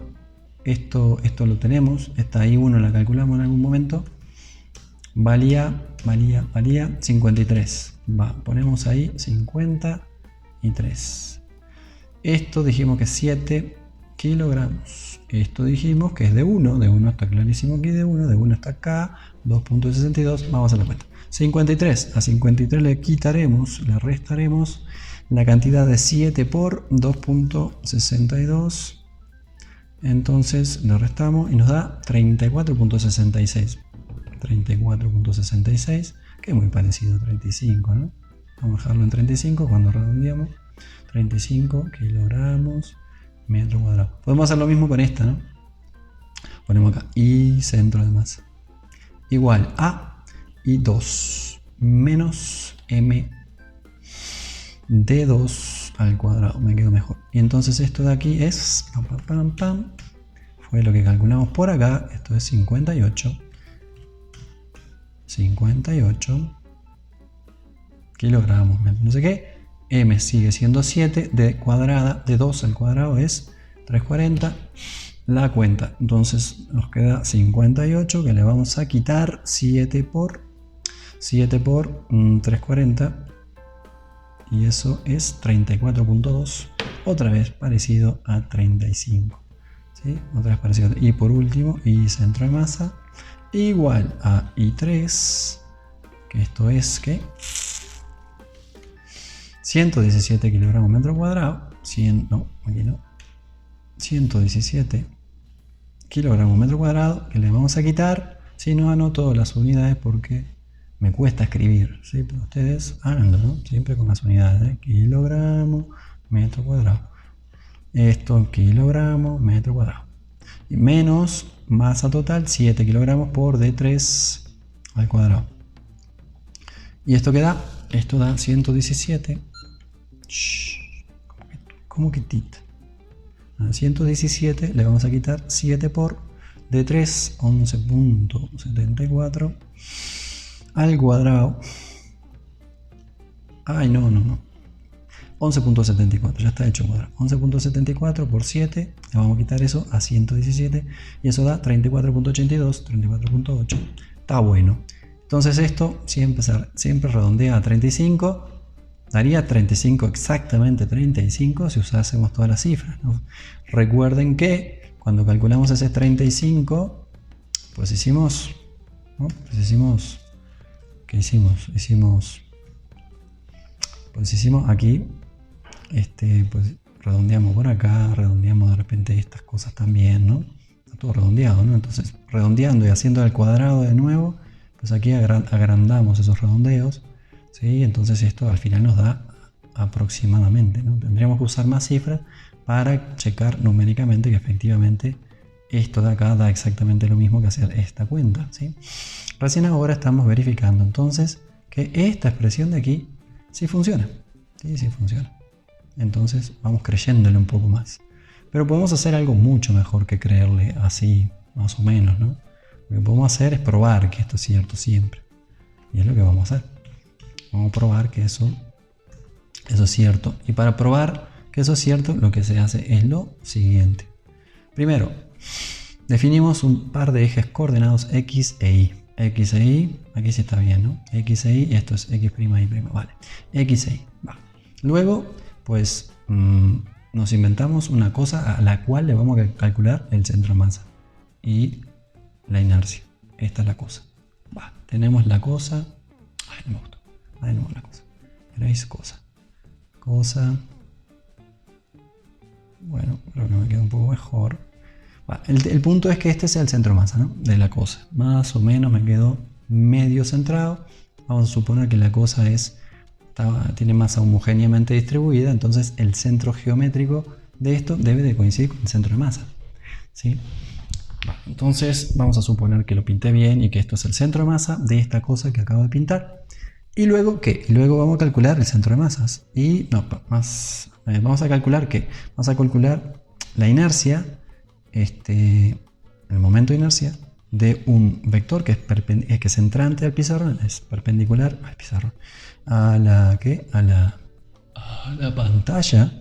lo tenemos, esta I1 la calculamos en algún momento, valía 53, ponemos ahí 53. Esto dijimos que es 7 kilogramos, esto dijimos que es de 1 está clarísimo aquí, de 1 está acá, 2.62, vamos a la cuenta. 53, a 53 le restaremos la cantidad de 7 por 2.62. Entonces le restamos y nos da 34.66. 34.66, que es muy parecido a 35, ¿no? Vamos a dejarlo en 35 cuando redondeamos. 35 kilogramos metro cuadrado. Podemos hacer lo mismo con esta, ¿no? Ponemos acá y centro de masa igual a I2 menos m de 2 al cuadrado, me quedo mejor. Y entonces esto de aquí es fue lo que calculamos por acá. Esto es 58 kilogramos, no sé qué. M sigue siendo 7, de 2 al cuadrado es 340. La cuenta, entonces nos queda 58, que le vamos a quitar 7 por 340. Y eso es 34.2, otra vez parecido a 35, ¿sí? Otra vez parecido. Y por último, y centro de masa igual a I3, que esto es que 117 kilogramos metro cuadrado, 117 kilogramos metro cuadrado, que le vamos a quitar, si no anoto las unidades porque me cuesta escribir, ¿sí? Pero ustedes háganlo, ¿no? Siempre con las unidades, ¿eh? Kilogramo, metro cuadrado. Esto, kilogramo, metro cuadrado. Y menos masa total, 7 kilogramos por D3 al cuadrado. ¿Y esto qué da? Esto da 117. ¿Cómo que tita? A 117 le vamos a quitar 7 por D3, 11.74. Al cuadrado Ay, no, no, no. 11.74, ya está hecho cuadrado. 11.74 por 7, le vamos a quitar eso a 117 y eso da 34.82, 34.8. Está bueno. Entonces esto siempre redondea a 35. Daría 35, exactamente 35 si usásemos todas las cifras, ¿no? Recuerden que cuando calculamos ese 35, pues hicimos, ¿no? ¿Qué hicimos? Pues hicimos aquí, pues redondeamos por acá, redondeamos de repente estas cosas también, ¿no? Está todo redondeado, ¿no? Entonces, redondeando y haciendo al cuadrado de nuevo, pues aquí agrandamos esos redondeos, ¿sí? Entonces esto al final nos da aproximadamente, ¿no? Tendríamos que usar más cifras para checar numéricamente que efectivamente esto de acá da exactamente lo mismo que hacer esta cuenta, ¿sí? Recién ahora estamos verificando entonces que esta expresión de aquí sí funciona, sí funciona. Entonces vamos creyéndole un poco más. Pero podemos hacer algo mucho mejor que creerle así, más o menos, ¿no? Lo que podemos hacer es probar que esto es cierto siempre. Y es lo que vamos a hacer. Vamos a probar que eso es cierto. Y para probar que eso es cierto, lo que se hace es lo siguiente. Primero, definimos un par de ejes coordenados X e Y. X e Y, aquí sí está bien, ¿no? X e Y, esto es X', Y', vale. X e Y, va. Luego, pues nos inventamos una cosa a la cual le vamos a calcular el centro de masa y la inercia. Esta es la cosa. Va. Tenemos la cosa. Ay, no me gustó. Ay, no, la cosa. ¿Veréis? Cosa. Bueno, creo que me queda un poco mejor. Va. El punto es que este sea el centro de masa, ¿no? De la cosa. Más o menos me quedó medio centrado. Vamos a suponer que la cosa tiene masa homogéneamente distribuida, entonces el centro geométrico de esto debe de coincidir con el centro de masa, ¿sí? Entonces vamos a suponer que lo pinté bien y que esto es el centro de masa de esta cosa que acabo de pintar. ¿Y luego qué? Luego vamos a calcular el centro de masas. Vamos a calcular ¿qué? Vamos a calcular la inercia, el momento de inercia de un vector que es entrante al pizarrón, es perpendicular al pizarrón, a la pantalla,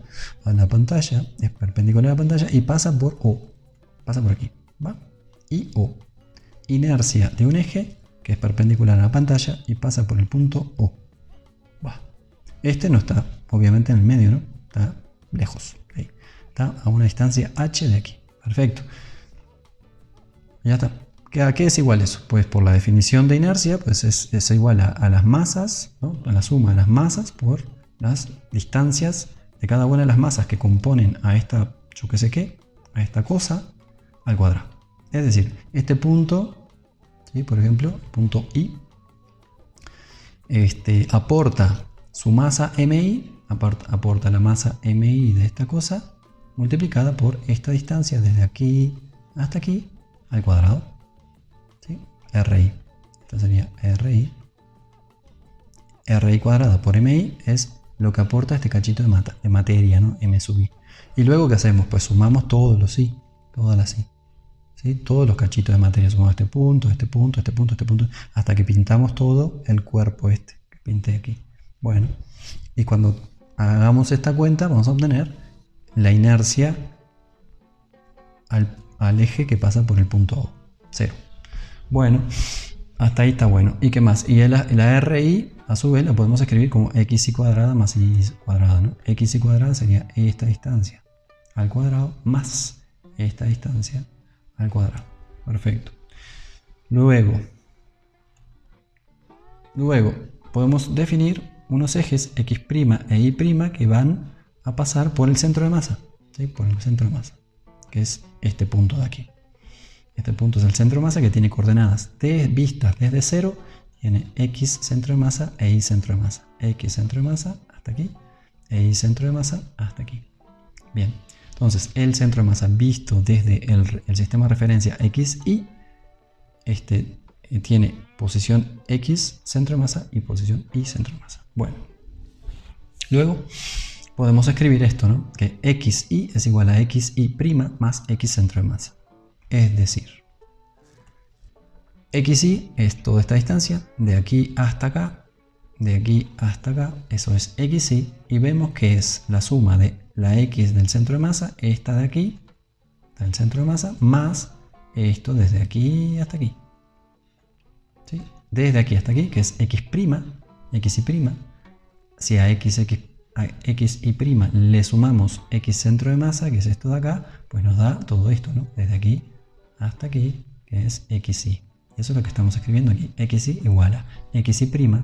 es perpendicular a la pantalla y pasa por O, pasa por aquí, ¿va? Y O, inercia de un eje que es perpendicular a la pantalla y pasa por el punto O, ¿va? Este no está obviamente en el medio, ¿no? Está lejos, ahí. Está a una distancia h de aquí, perfecto, ya está. ¿A qué es igual eso? Pues por la definición de inercia, pues es igual a las masas, ¿no? A la suma de las masas por las distancias de cada una de las masas que componen a esta, yo qué sé qué, a esta cosa, al cuadrado. Es decir, este punto, ¿sí? Por ejemplo, punto I, aporta su masa MI, aporta la masa MI de esta cosa, multiplicada por esta distancia desde aquí hasta aquí, al cuadrado. ¿Sí? RI. Esto sería RI cuadrada por MI es lo que aporta este cachito de materia, ¿no? M sub I. Y luego, ¿qué hacemos? Pues sumamos todos los I, todas las I. ¿Sí? Todos los cachitos de materia. Sumamos este punto, hasta que pintamos todo el cuerpo que pinté aquí. Bueno, y cuando hagamos esta cuenta, vamos a obtener la inercia al eje que pasa por el punto O, 0. Bueno, hasta ahí está bueno. ¿Y qué más? Y la RI, a su vez, la podemos escribir como xy cuadrada más y cuadrada, ¿no? Xy cuadrada sería esta distancia al cuadrado más esta distancia al cuadrado. Perfecto. Luego podemos definir unos ejes x' e y' que van a pasar por el centro de masa, ¿sí? Por el centro de masa, que es este punto de aquí. Este punto es el centro de masa que tiene coordenadas vistas desde 0, tiene x centro de masa e y centro de masa. X centro de masa hasta aquí e y centro de masa hasta aquí. Bien, entonces el centro de masa visto desde el sistema de referencia XY, tiene posición X centro de masa y posición Y centro de masa. Bueno, luego podemos escribir esto, ¿no? Que XY es igual a XY' más X centro de masa. Es decir, XY es toda esta distancia, de aquí hasta acá, de aquí hasta acá, eso es xy, y vemos que es la suma de la x del centro de masa, esta de aquí, del centro de masa, más esto desde aquí hasta aquí. ¿Sí? Desde aquí hasta aquí, que es x', xy', si a xy' le sumamos x centro de masa, que es esto de acá, pues nos da todo esto, ¿no? Desde aquí hasta aquí, que es xy. Eso es lo que estamos escribiendo aquí. Xy igual a xy'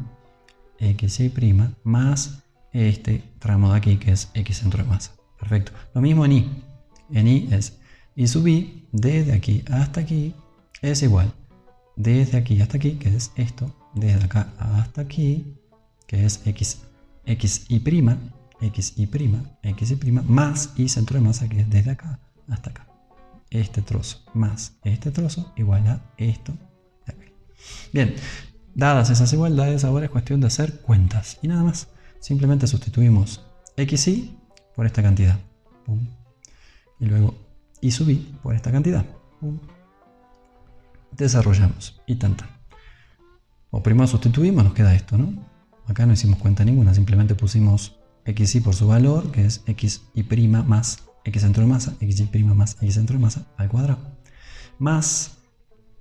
más este tramo de aquí, que es x centro de masa. Perfecto. Lo mismo en y. En y es y sub i desde aquí hasta aquí es igual desde aquí hasta aquí, que es esto, desde acá hasta aquí, que es xy', más y centro de masa, que es desde acá hasta acá. Este trozo más este trozo igual a esto de aquí. Bien, dadas esas igualdades, ahora es cuestión de hacer cuentas y nada más. Simplemente sustituimos xy por esta cantidad. Pum. Y luego y sub i por esta cantidad. Pum. Desarrollamos y tan. O primero sustituimos, nos queda esto, ¿no? Acá no hicimos cuenta ninguna, simplemente pusimos xy por su valor, que es xy' más x centro de masa, xy' más x centro de masa al cuadrado, más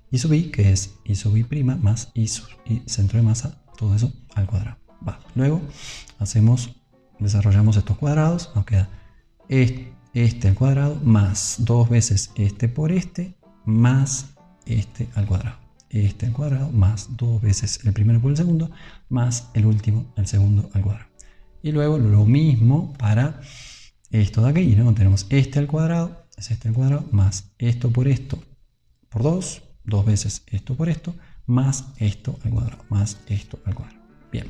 y sub i, que es y sub i' más y centro de masa, todo eso al cuadrado. Va. Luego desarrollamos estos cuadrados, nos queda este al cuadrado más 2 veces este por este, más este al cuadrado. Este al cuadrado más 2 veces el primero por el segundo, más el último, el segundo al cuadrado. Y luego lo mismo para esto de aquí, ¿no? Tenemos este al cuadrado, es este al cuadrado, más esto por 2, 2 veces esto por esto, más esto al cuadrado, más esto al cuadrado. Bien.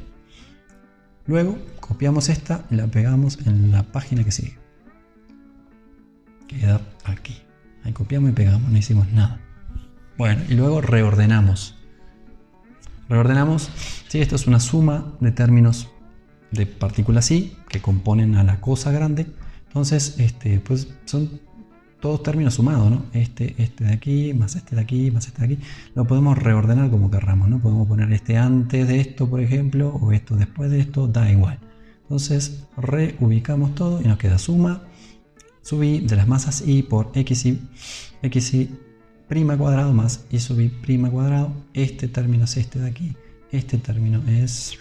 Luego copiamos esta y la pegamos en la página que sigue. Queda aquí. Ahí copiamos y pegamos, no hicimos nada. Bueno, y luego reordenamos. Sí, esto es una suma de términos de partículas i que componen a la cosa grande. Entonces, pues son todos términos sumados, ¿no? Este de aquí, más este de aquí, más este de aquí. Lo podemos reordenar como querramos, ¿no? Podemos poner este antes de esto, por ejemplo, o esto después de esto, da igual. Entonces, reubicamos todo y nos queda suma sub i de las masas i por xy' cuadrado más y sub i' cuadrado. Este término es este de aquí, este término es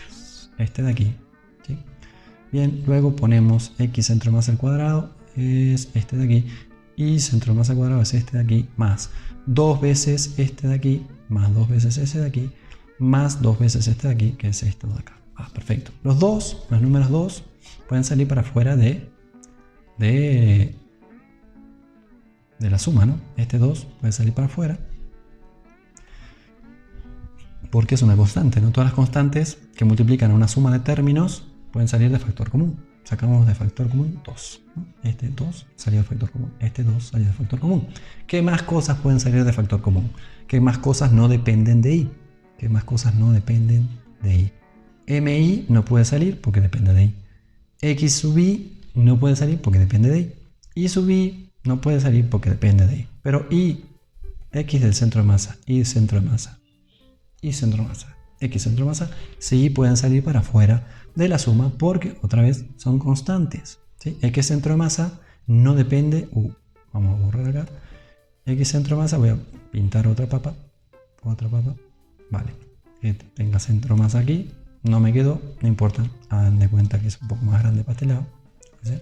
este de aquí. ¿Sí? Bien, luego ponemos x centro de masa al cuadrado, es este de aquí, y centro de masa al cuadrado es este de aquí, más 2 veces este de aquí, más 2 veces ese de aquí, más 2 veces este de aquí, que es esto de acá. Perfecto. Los números 2 pueden salir para afuera de la suma, ¿no? Este 2 puede salir para afuera porque es una constante, ¿no? Todas las constantes que multiplican a una suma de términos pueden salir de factor común. Sacamos de factor común 2, ¿no? Este 2 salió de factor común, este 2 salió de factor común. ¿Qué más cosas pueden salir de factor común? ¿Qué más cosas no dependen de i? ¿Qué más cosas no dependen de i? mi no puede salir porque depende de i. X sub i no puede salir porque depende de i. Y sub i no puede salir porque depende de i. Pero y, x del centro de masa, y centro de masa, y centro de masa, x centro de masa, sí pueden salir para afuera de la suma porque otra vez son constantes. ¿Sí? X centro de masa no depende. Vamos a borrar acá. X centro de masa, voy a pintar otra papa. Vale. Que tenga centro de masa aquí. No me quedó, no importa. Hagan de cuenta que es un poco más grande para este lado. ¿Sí?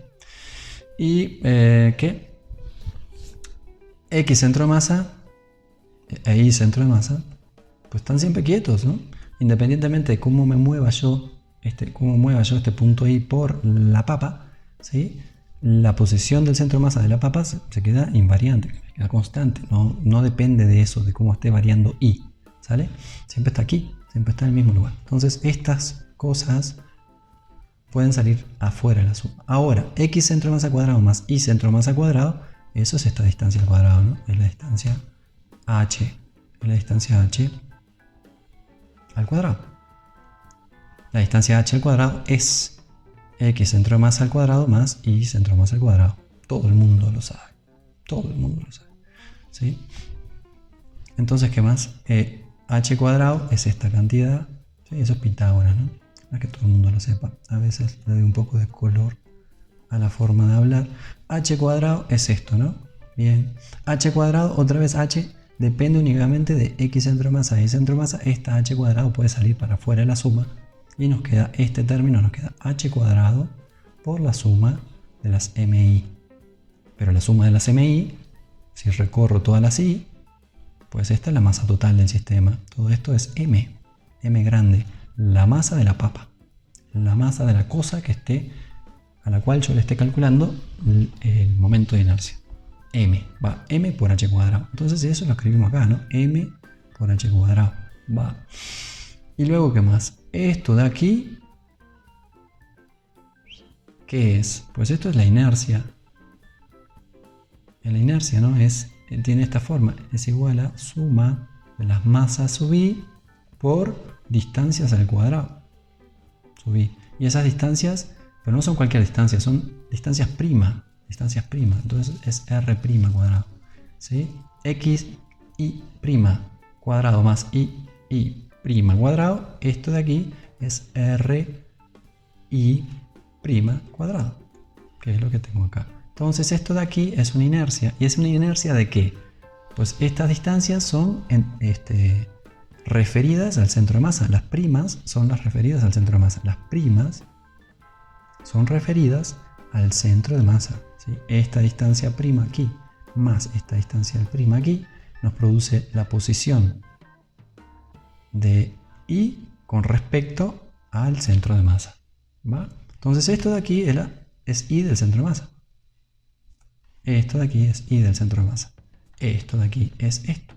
Y que X centro de masa e Y centro de masa, pues están siempre quietos, ¿no? Independientemente de cómo me mueva yo este punto I por la papa, ¿sí? La posición del centro de masa de la papa se queda invariante, se queda constante, no depende de eso, de cómo esté variando I, ¿sale? Siempre está aquí, siempre está en el mismo lugar. Entonces estas cosas pueden salir afuera de la suma. Ahora, X centro de masa cuadrado más Y centro de masa cuadrado, eso es esta distancia al cuadrado, ¿no? Es la distancia h, es la distancia h al cuadrado. La distancia h al cuadrado es x centro de masa al cuadrado más y centro de masa al cuadrado. Todo el mundo lo sabe. Todo el mundo lo sabe. ¿Sí? Entonces, ¿qué más? H cuadrado es esta cantidad. ¿Sí? Eso es Pitágoras, ¿no? para que todo el mundo lo sepa. A veces le doy un poco de color a la forma de hablar. H cuadrado es esto, ¿no? Bien. H cuadrado, otra vez H, depende únicamente de X centro de masa y centro de masa. Esta H cuadrado puede salir para afuera de la suma y nos queda este término, nos queda H cuadrado por la suma de las MI. Pero la suma de las MI, si recorro todas las I, pues esta es la masa total del sistema. Todo esto es M, M grande, la masa de la papa, la masa de la cosa que esté, a la cual yo le esté calculando el momento de inercia. M, va, M por H cuadrado. Entonces eso lo escribimos acá, ¿no? M por H cuadrado, va. Y luego, ¿qué más? Esto de aquí, ¿qué es? Pues esto es la inercia. La inercia, ¿no? Tiene esta forma, es igual a suma de las masas sub i por distancias al cuadrado. Sub i. Y esas distancias, pero no son cualquier distancia, son distancias prima. Distancias prima. Entonces es r' cuadrado. ¿Sí? X i' cuadrado más i cuadrado. Esto de aquí es r i' cuadrado. Que es lo que tengo acá. Entonces esto de aquí es una inercia. ¿Y es una inercia de qué? Pues estas distancias son referidas al centro de masa. Las primas son las referidas al centro de masa. Las primas son referidas al centro de masa. ¿Sí? Esta distancia prima aquí más esta distancia prima aquí nos produce la posición de I con respecto al centro de masa. ¿Va? Entonces esto de aquí es I del centro de masa. Esto de aquí es I del centro de masa. Esto de aquí es esto,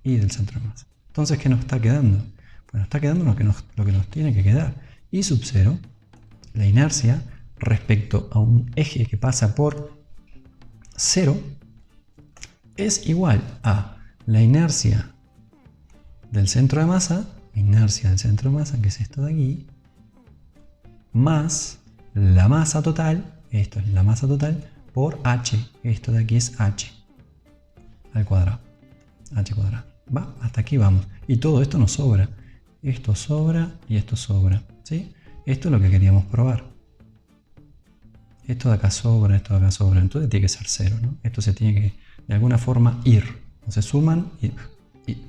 I del centro de masa. Entonces, ¿qué nos está quedando? Pues nos está quedando lo que nos tiene que quedar. I sub 0, la inercia respecto a un eje que pasa por 0, es igual a la inercia del centro de masa, que es esto de aquí, más la masa total, esto es la masa total, por h, esto de aquí es h al cuadrado, h cuadrado. ¿Va? Hasta aquí vamos. Y todo esto nos sobra. Esto sobra y esto sobra. ¿Sí? Esto es lo que queríamos probar. Esto de acá sobra, esto de acá sobra. Entonces tiene que ser 0, ¿no? Esto se tiene que, de alguna forma, ir. O se suman,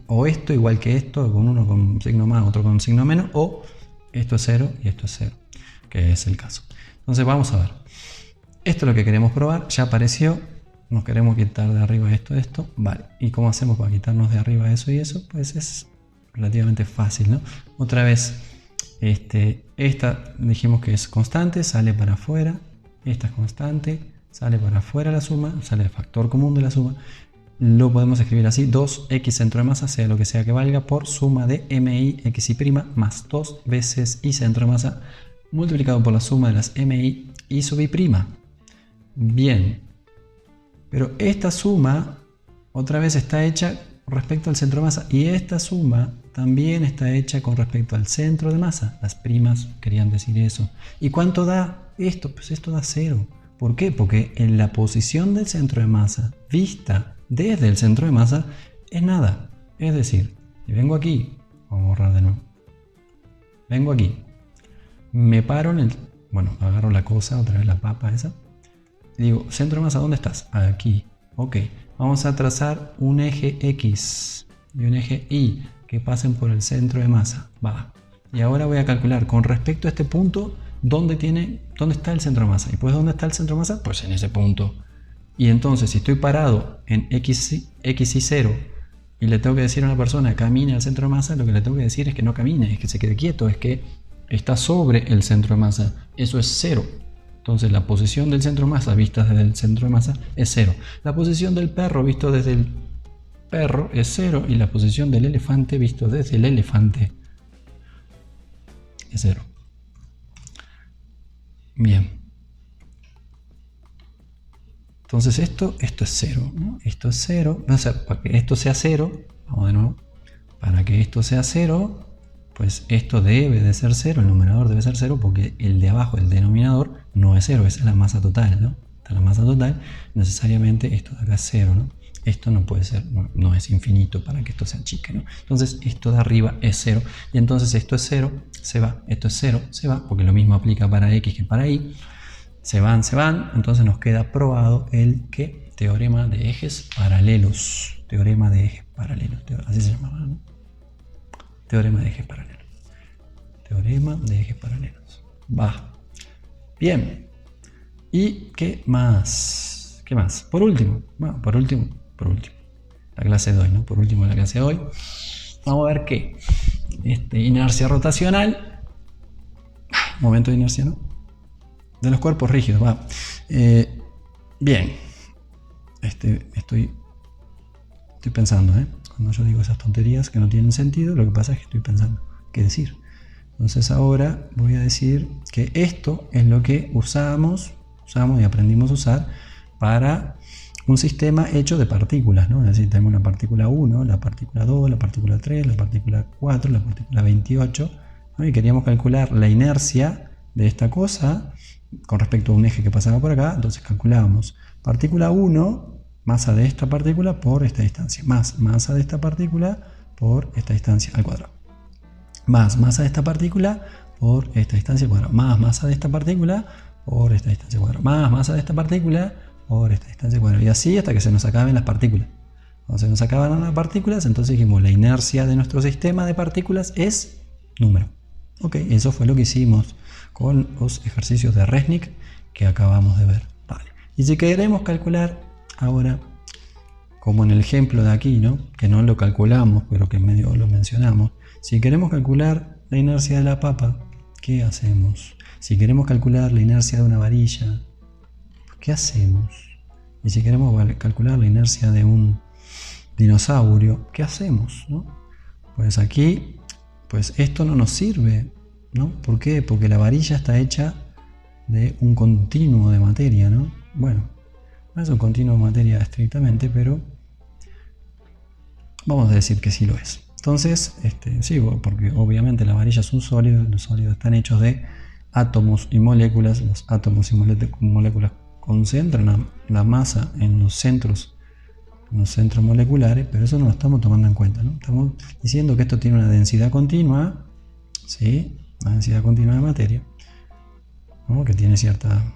o esto igual que esto, con uno con signo más, otro con signo menos, o esto es 0 y esto es 0, que es el caso. Entonces vamos a ver. Esto es lo que queremos probar, ya apareció, nos queremos quitar de arriba esto, vale. ¿Y cómo hacemos para quitarnos de arriba eso y eso? Pues es relativamente fácil, ¿no? Otra vez, esta dijimos que es constante, sale para afuera, esta es constante, sale para afuera la suma, sale el factor común de la suma. Lo podemos escribir así, 2x centro de masa, sea lo que sea que valga, por suma de mi x y' más 2 veces y centro de masa multiplicado por la suma de las mi y sub i'. Bien, pero esta suma otra vez está hecha respecto al centro de masa y esta suma también está hecha con respecto al centro de masa. Las primas querían decir eso. ¿Y cuánto da esto? Pues esto da 0. ¿Por qué? Porque en la posición del centro de masa vista desde el centro de masa es nada. Es decir, si vengo aquí, vamos a borrar de nuevo, vengo aquí, me paro en el, bueno, agarro la cosa, otra vez la papa esa, digo, centro de masa, ¿dónde estás? Aquí. Ok, vamos a trazar un eje X y un eje Y que pasen por el centro de masa. Va. Y ahora voy a calcular con respecto a este punto dónde está el centro de masa. ¿Y pues dónde está el centro de masa? Pues en ese punto. Y entonces si estoy parado en X y 0 y le tengo que decir a una persona que camine al centro de masa, lo que le tengo que decir es que no camine, es que se quede quieto, es que está sobre el centro de masa. Eso es 0. Entonces la posición del centro de masa vista desde el centro de masa es 0. La posición del perro visto desde el perro es 0 y la posición del elefante visto desde el elefante es 0. Bien. Entonces esto es 0, ¿no? Esto es 0. O sea, para que esto sea 0, vamos de nuevo. Para que esto sea 0, pues esto debe de ser 0, el numerador debe ser 0 porque el de abajo, el denominador, no es 0, esa es la masa total, ¿no? esta es la masa total, necesariamente esto de acá es 0, ¿no? Esto no puede ser, no es infinito para que esto se achique, ¿no? Entonces esto de arriba es 0, y entonces esto es 0, se va, esto es 0, se va, porque lo mismo aplica para X que para Y, se van, entonces nos queda probado el ¿qué? Teorema de ejes paralelos, teorema de ejes paralelos, así se llamaba, ¿no? Teorema de ejes paralelos, teorema de ejes paralelos, va, bien, ¿y qué más? ¿Qué más? Por último, la clase de hoy, ¿no? Por último la clase de hoy, vamos a ver qué, inercia rotacional, momento de inercia, ¿no? De los cuerpos rígidos, va. Bien, estoy pensando, cuando yo digo esas tonterías que no tienen sentido, lo que pasa es que estoy pensando qué decir. Entonces ahora voy a decir que esto es lo que usamos y aprendimos a usar para un sistema hecho de partículas, ¿no? Es decir, tenemos la partícula 1, la partícula 2, la partícula 3, la partícula 4, la partícula 28, ¿no? Y queríamos calcular la inercia de esta cosa con respecto a un eje que pasaba por acá, entonces calculábamos partícula 1, masa de esta partícula por esta distancia, más masa de esta partícula por esta distancia al cuadrado, más masa de esta partícula por esta distancia al cuadrado, más masa de esta partícula por esta distancia al cuadrado, más masa de esta partícula por esta distancia al cuadrado, y así hasta que se nos acaben las partículas. Cuando se nos acaban las partículas, entonces dijimos la inercia de nuestro sistema de partículas es número. Ok, eso fue lo que hicimos con los ejercicios de Resnick que acabamos de ver. Vale. Y si queremos calcular ahora, como en el ejemplo de aquí, ¿no? Que no lo calculamos, pero que medio lo mencionamos, si queremos calcular la inercia de la papa, ¿qué hacemos? Si queremos calcular la inercia de una varilla, ¿qué hacemos? Y si queremos calcular la inercia de un dinosaurio, ¿qué hacemos? ¿No? Pues aquí, pues esto no nos sirve, ¿no? ¿Por qué? Porque la varilla está hecha de un continuo de materia, ¿no? Bueno, no es un continuo de materia estrictamente, pero vamos a decir que sí lo es. Entonces, sí, porque obviamente la varilla es un sólido, los sólidos están hechos de átomos y moléculas, los átomos y moléculas concentran la masa en los centros moleculares, pero eso no lo estamos tomando en cuenta, ¿no? Estamos diciendo que esto tiene una densidad continua, ¿sí? Una densidad continua de materia, ¿no? Que tiene cierta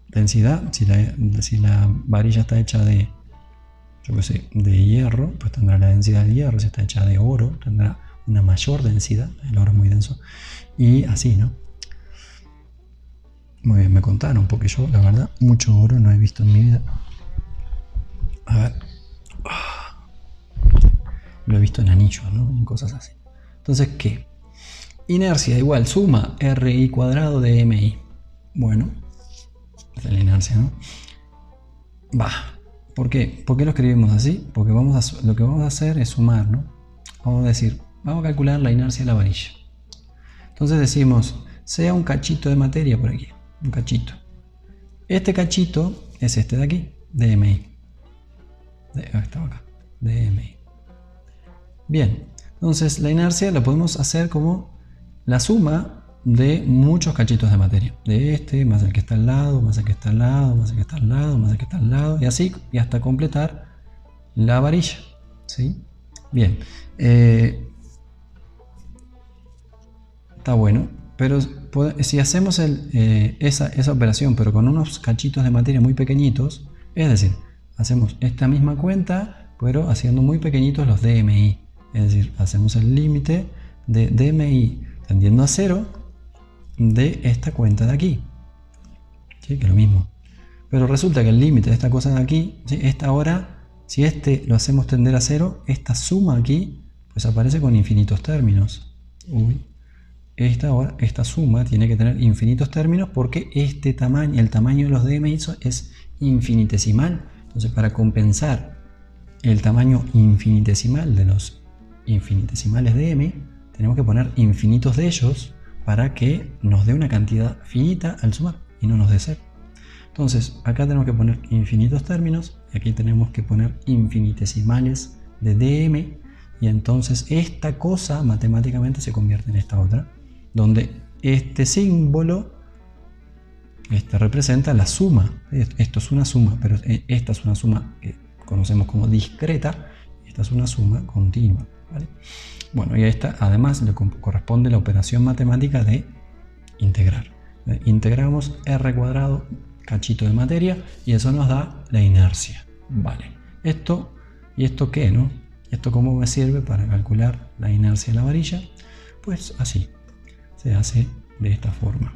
densidad. Si la varilla está hecha de, yo qué sé, de hierro, pues tendrá la densidad de hierro. Si está hecha de oro, tendrá una mayor densidad. El oro es muy denso. Y así, ¿no? Muy bien, me contaron, porque yo, la verdad, mucho oro no he visto en mi vida. A ver. Lo he visto en anillos, ¿no? En cosas así. Entonces, ¿qué? Inercia igual suma RI cuadrado de MI. Bueno, esa es la inercia, ¿no? Va. ¿Por qué? ¿Por qué lo escribimos así? Porque lo que vamos a hacer es sumar, ¿no? Vamos a decir, vamos a calcular la inercia de la varilla. Entonces decimos, sea un cachito de materia por aquí. Un cachito. Este cachito es este de aquí, DMI. Estaba acá, DMI. Bien, entonces la inercia la podemos hacer como la suma de muchos cachitos de materia. De este, más el que está al lado, más el que está al lado, más el que está al lado, más el que está al lado, y así, y hasta completar la varilla. ¿Sí? Bien. Está bueno, pero si hacemos esa operación, pero con unos cachitos de materia muy pequeñitos, es decir, hacemos esta misma cuenta, pero haciendo muy pequeñitos los DMI. Es decir, hacemos el límite de DMI tendiendo a 0 de esta cuenta de aquí. ¿Sí? Que es lo mismo. Pero resulta que el límite de esta cosa de aquí, ¿sí? Esta ahora, si lo hacemos tender a 0, esta suma aquí, pues aparece con infinitos términos. Uy. Esta suma tiene que tener infinitos términos porque el tamaño de los DMI es infinitesimal. Entonces, para compensar el tamaño infinitesimal de los infinitesimales DMI, tenemos que poner infinitos de ellos para que nos dé una cantidad finita al sumar y no nos dé 0. Entonces, acá tenemos que poner infinitos términos y aquí tenemos que poner infinitesimales de DM, y entonces esta cosa matemáticamente se convierte en esta otra, donde este símbolo representa la suma. Esto es una suma, pero esta es una suma que conocemos como discreta. Esta es una suma continua, ¿vale? Bueno, y a esta además le corresponde la operación matemática de integrar. Integramos r cuadrado, cachito de materia, y eso nos da la inercia. Vale. ¿Y esto qué, no? ¿Esto cómo me sirve para calcular la inercia de la varilla? Pues así. Se hace de esta forma.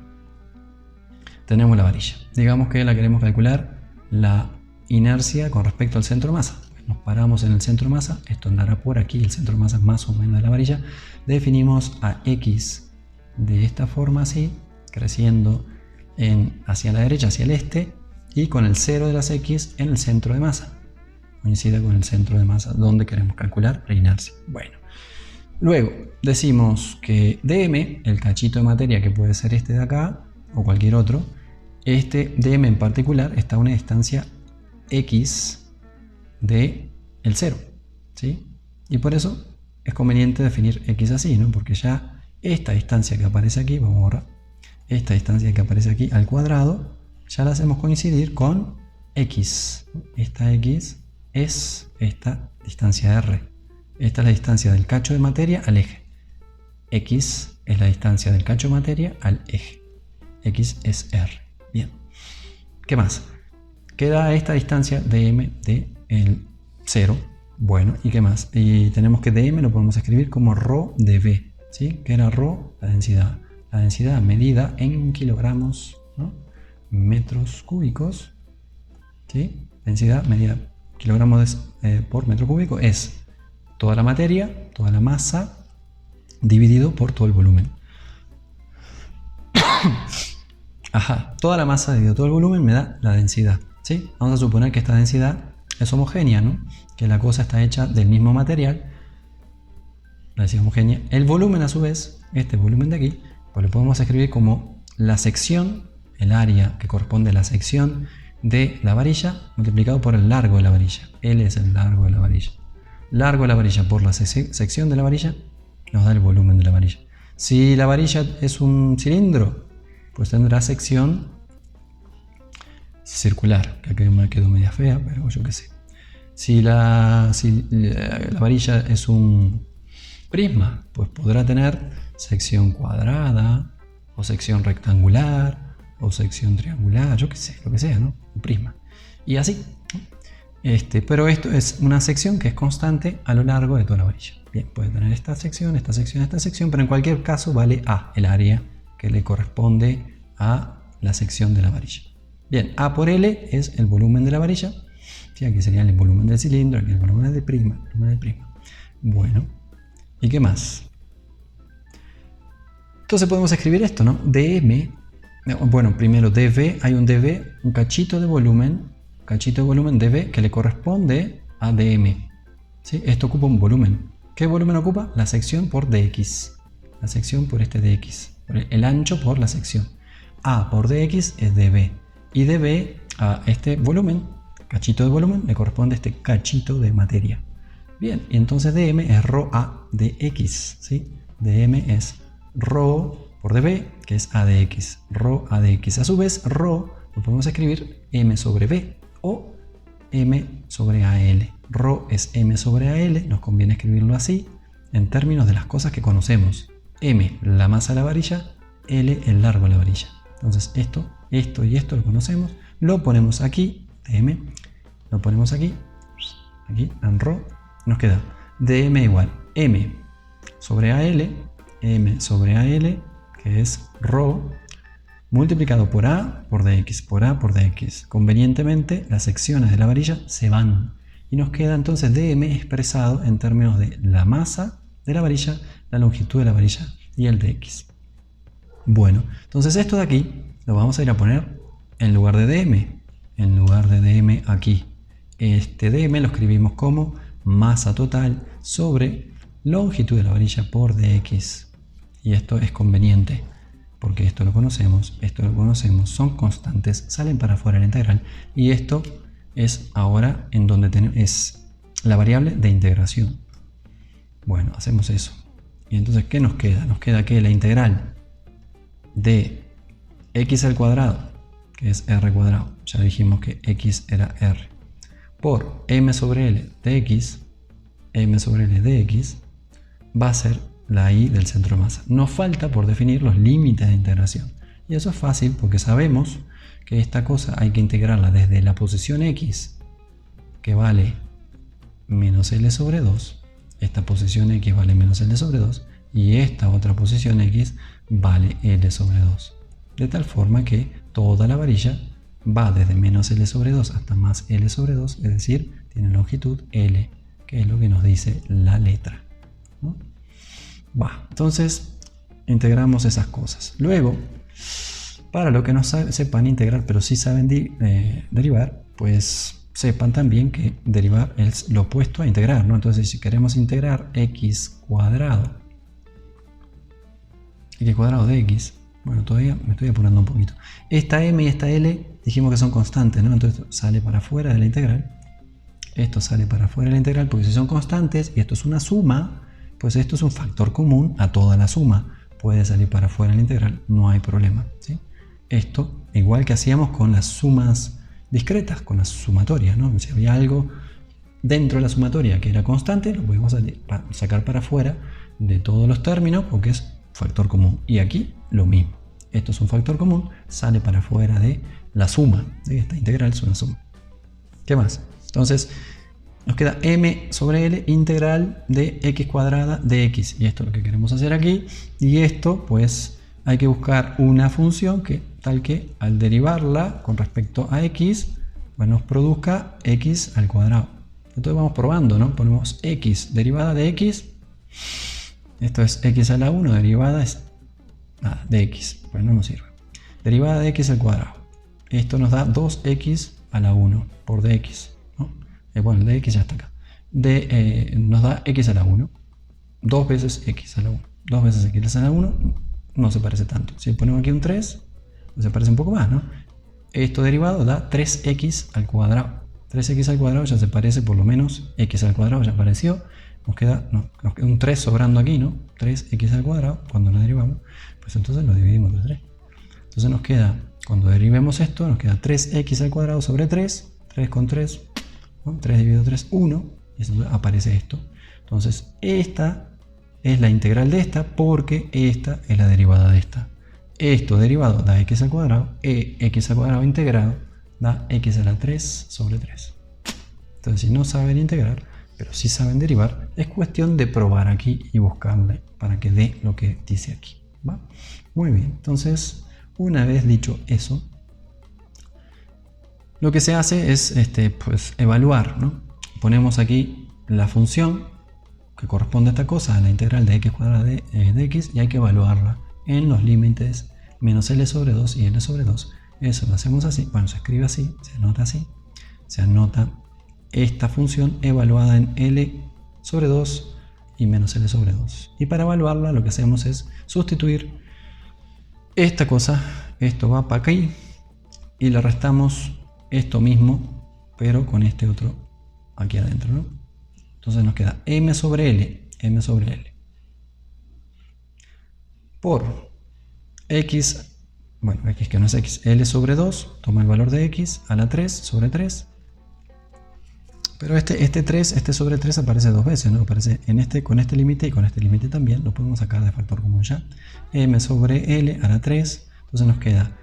Tenemos la varilla. Digamos que la queremos calcular la inercia con respecto al centro de masa. Nos paramos en el centro de masa. Esto andará por aquí. El centro de masa es más o menos de la varilla. Definimos a x de esta forma así, creciendo hacia la derecha, hacia el este, y con el 0 de las x en el centro de masa. Coincide con el centro de masa donde queremos calcular la inercia. Bueno, luego decimos que dm, el cachito de materia que puede ser este de acá o cualquier otro, este dm en particular está a una distancia x de el 0, ¿sí? Y por eso es conveniente definir x así, ¿no? Porque ya esta distancia que aparece aquí, vamos a borrar, esta distancia que aparece aquí al cuadrado, ya la hacemos coincidir con x. Esta x es esta distancia r. Esta es la distancia del cacho de materia al eje. X es la distancia del cacho de materia al eje. X es r. Bien. ¿Qué más? Queda esta distancia dm de el 0. Bueno, ¿y qué más? Y tenemos que dm lo podemos escribir como ρ de v, ¿sí? Que era ρ, la densidad. La densidad medida en kilogramos, ¿no? Metros cúbicos, ¿sí? Densidad medida kilogramos por metro cúbico es toda la materia, toda la masa, dividido por todo el volumen. Ajá, toda la masa dividido todo el volumen me da la densidad, ¿sí? Vamos a suponer que esta densidad es homogénea, ¿no? Que la cosa está hecha del mismo material, la densidad homogénea. El volumen, a su vez, este volumen de aquí, pues lo podemos escribir como la sección, el área que corresponde a la sección de la varilla multiplicado por el largo de la varilla. L es el largo de la varilla. Largo de la varilla por la sección de la varilla nos da el volumen de la varilla. Si la varilla es un cilindro, pues tendrá sección circular, que aquí me quedó media fea, pero yo qué sé. Si la varilla es un prisma, pues podrá tener sección cuadrada, o sección rectangular, o sección triangular, yo qué sé, lo que sea, ¿no? Un prisma. Y así. Pero esto es una sección que es constante a lo largo de toda la varilla. Bien, puede tener esta sección, esta sección, esta sección, pero en cualquier caso vale A, el área que le corresponde a la sección de la varilla. Bien, A por L es el volumen de la varilla. Sí, aquí sería el volumen del cilindro, aquí el volumen del prisma. Bueno, ¿y qué más? Entonces podemos escribir esto, ¿no? dm, bueno, primero dv, hay un dv, un cachito de volumen dv que le corresponde a dm. ¿Sí? Esto ocupa un volumen. ¿Qué volumen ocupa? La sección por dx. La sección por este dx. El ancho por la sección. A por dx es dv. Y dv a este volumen, cachito de volumen, le corresponde este cachito de materia. Bien, y entonces dm es ρ a dx. ¿Sí? dm es ρ por dv, que es a dx. ρ a dx. A su vez, ρ lo podemos escribir m sobre v o m sobre al. ρ es m sobre al, nos conviene escribirlo así en términos de las cosas que conocemos. M, la masa de la varilla, L, el largo de la varilla. Entonces esto y esto lo conocemos, lo ponemos aquí, dm, lo ponemos aquí en ρ, nos queda dm igual m sobre al, que es ρ, multiplicado por A por dx. Convenientemente, las secciones de la varilla se van. Y nos queda entonces dm expresado en términos de la masa de la varilla, la longitud de la varilla y el dx. Bueno, entonces esto de aquí lo vamos a ir a poner en lugar de dm. En lugar de dm aquí. Este dm lo escribimos como masa total sobre longitud de la varilla por dx. Y esto es conveniente, porque esto lo conocemos, son constantes, salen para afuera la integral, y esto es ahora en donde es la variable de integración. Bueno, hacemos eso. Y entonces, ¿qué nos queda? Nos queda que la integral de x al cuadrado que es r cuadrado. Ya dijimos que x era r. Por m sobre l de x, m sobre l de x va a ser la y del centro de masa. Nos falta por definir los límites de integración. Y eso es fácil porque sabemos que esta cosa hay que integrarla desde la posición x, que vale menos L sobre 2. Esta posición x vale menos L sobre 2. Y esta otra posición x vale L sobre 2. De tal forma que toda la varilla va desde menos L sobre 2 hasta más L sobre 2. Es decir, tiene longitud L, que es lo que nos dice la letra, ¿no? Entonces integramos esas cosas. Luego, para los que no sepan integrar pero sí saben derivar, pues sepan también que derivar es lo opuesto a integrar, ¿no? Entonces si queremos integrar x cuadrado de x, bueno, todavía me estoy apurando un poquito. Esta m y esta l dijimos que son constantes, ¿no? Entonces esto sale para afuera de la integral. Esto sale para afuera de la integral porque si son constantes y esto es una suma, pues esto es un factor común a toda la suma. Puede salir para afuera de la integral, no hay problema, ¿sí? Esto, igual que hacíamos con las sumas discretas, con las sumatorias, ¿no? Si había algo dentro de la sumatoria que era constante, lo podemos sacar para afuera de todos los términos porque es factor común. Y aquí lo mismo. Esto es un factor común, sale para afuera de la suma. ¿Sí? Esta integral es una suma. ¿Qué más? Entonces, nos queda m sobre l integral de x cuadrada de x. Y esto es lo que queremos hacer aquí. Y esto, pues, hay que buscar una función tal que al derivarla con respecto a x, pues nos produzca x al cuadrado. Entonces vamos probando, ¿no? Ponemos x derivada de x. Esto es x a la 1, derivada es nada, de x. Pues no nos sirve. Derivada de x al cuadrado. Esto nos da 2x a la 1 por dx, ¿no? Bueno, el dx ya está acá. Nos da x a la 1. 2 veces x a la 1. 2 veces x a la 1 no se parece tanto. Si ponemos aquí un 3, pues se parece un poco más, ¿no? Esto derivado da 3x al cuadrado. 3x al cuadrado ya se parece por lo menos. X al cuadrado ya apareció. Nos queda un 3 sobrando aquí, ¿no? 3x al cuadrado, cuando lo derivamos, pues entonces lo dividimos entre 3. Entonces nos queda, cuando derivemos esto, nos queda 3x al cuadrado sobre 3. 3 con 3, ¿no? 3 dividido 3, 1. Y entonces aparece esto. Entonces esta es la integral de esta porque esta es la derivada de esta. Esto derivado da x al cuadrado, x al cuadrado integrado da x a la 3 sobre 3. Entonces si no saben integrar, pero si saben derivar, es cuestión de probar aquí y buscarle para que dé lo que dice aquí, ¿va? Muy bien, entonces una vez dicho eso, lo que se hace es pues, evaluar, ¿no? Ponemos aquí la función que corresponde a esta cosa, a la integral de x cuadrada de x, y hay que evaluarla en los límites menos L sobre 2 y L sobre 2. Eso lo hacemos así, bueno, se escribe así, se anota así, se anota esta función evaluada en L sobre 2 y menos L sobre 2. Y para evaluarla lo que hacemos es sustituir esta cosa, esto va para aquí, y le restamos esto mismo, pero con este otro aquí adentro, ¿no? Entonces nos queda m sobre l por x, bueno, x que no es x, l sobre 2, toma el valor de x a la 3 sobre 3. Pero este sobre 3 aparece dos veces, ¿no? Aparece con este límite y con este límite también. Lo podemos sacar de factor común ya. M sobre L a la 3. Entonces nos queda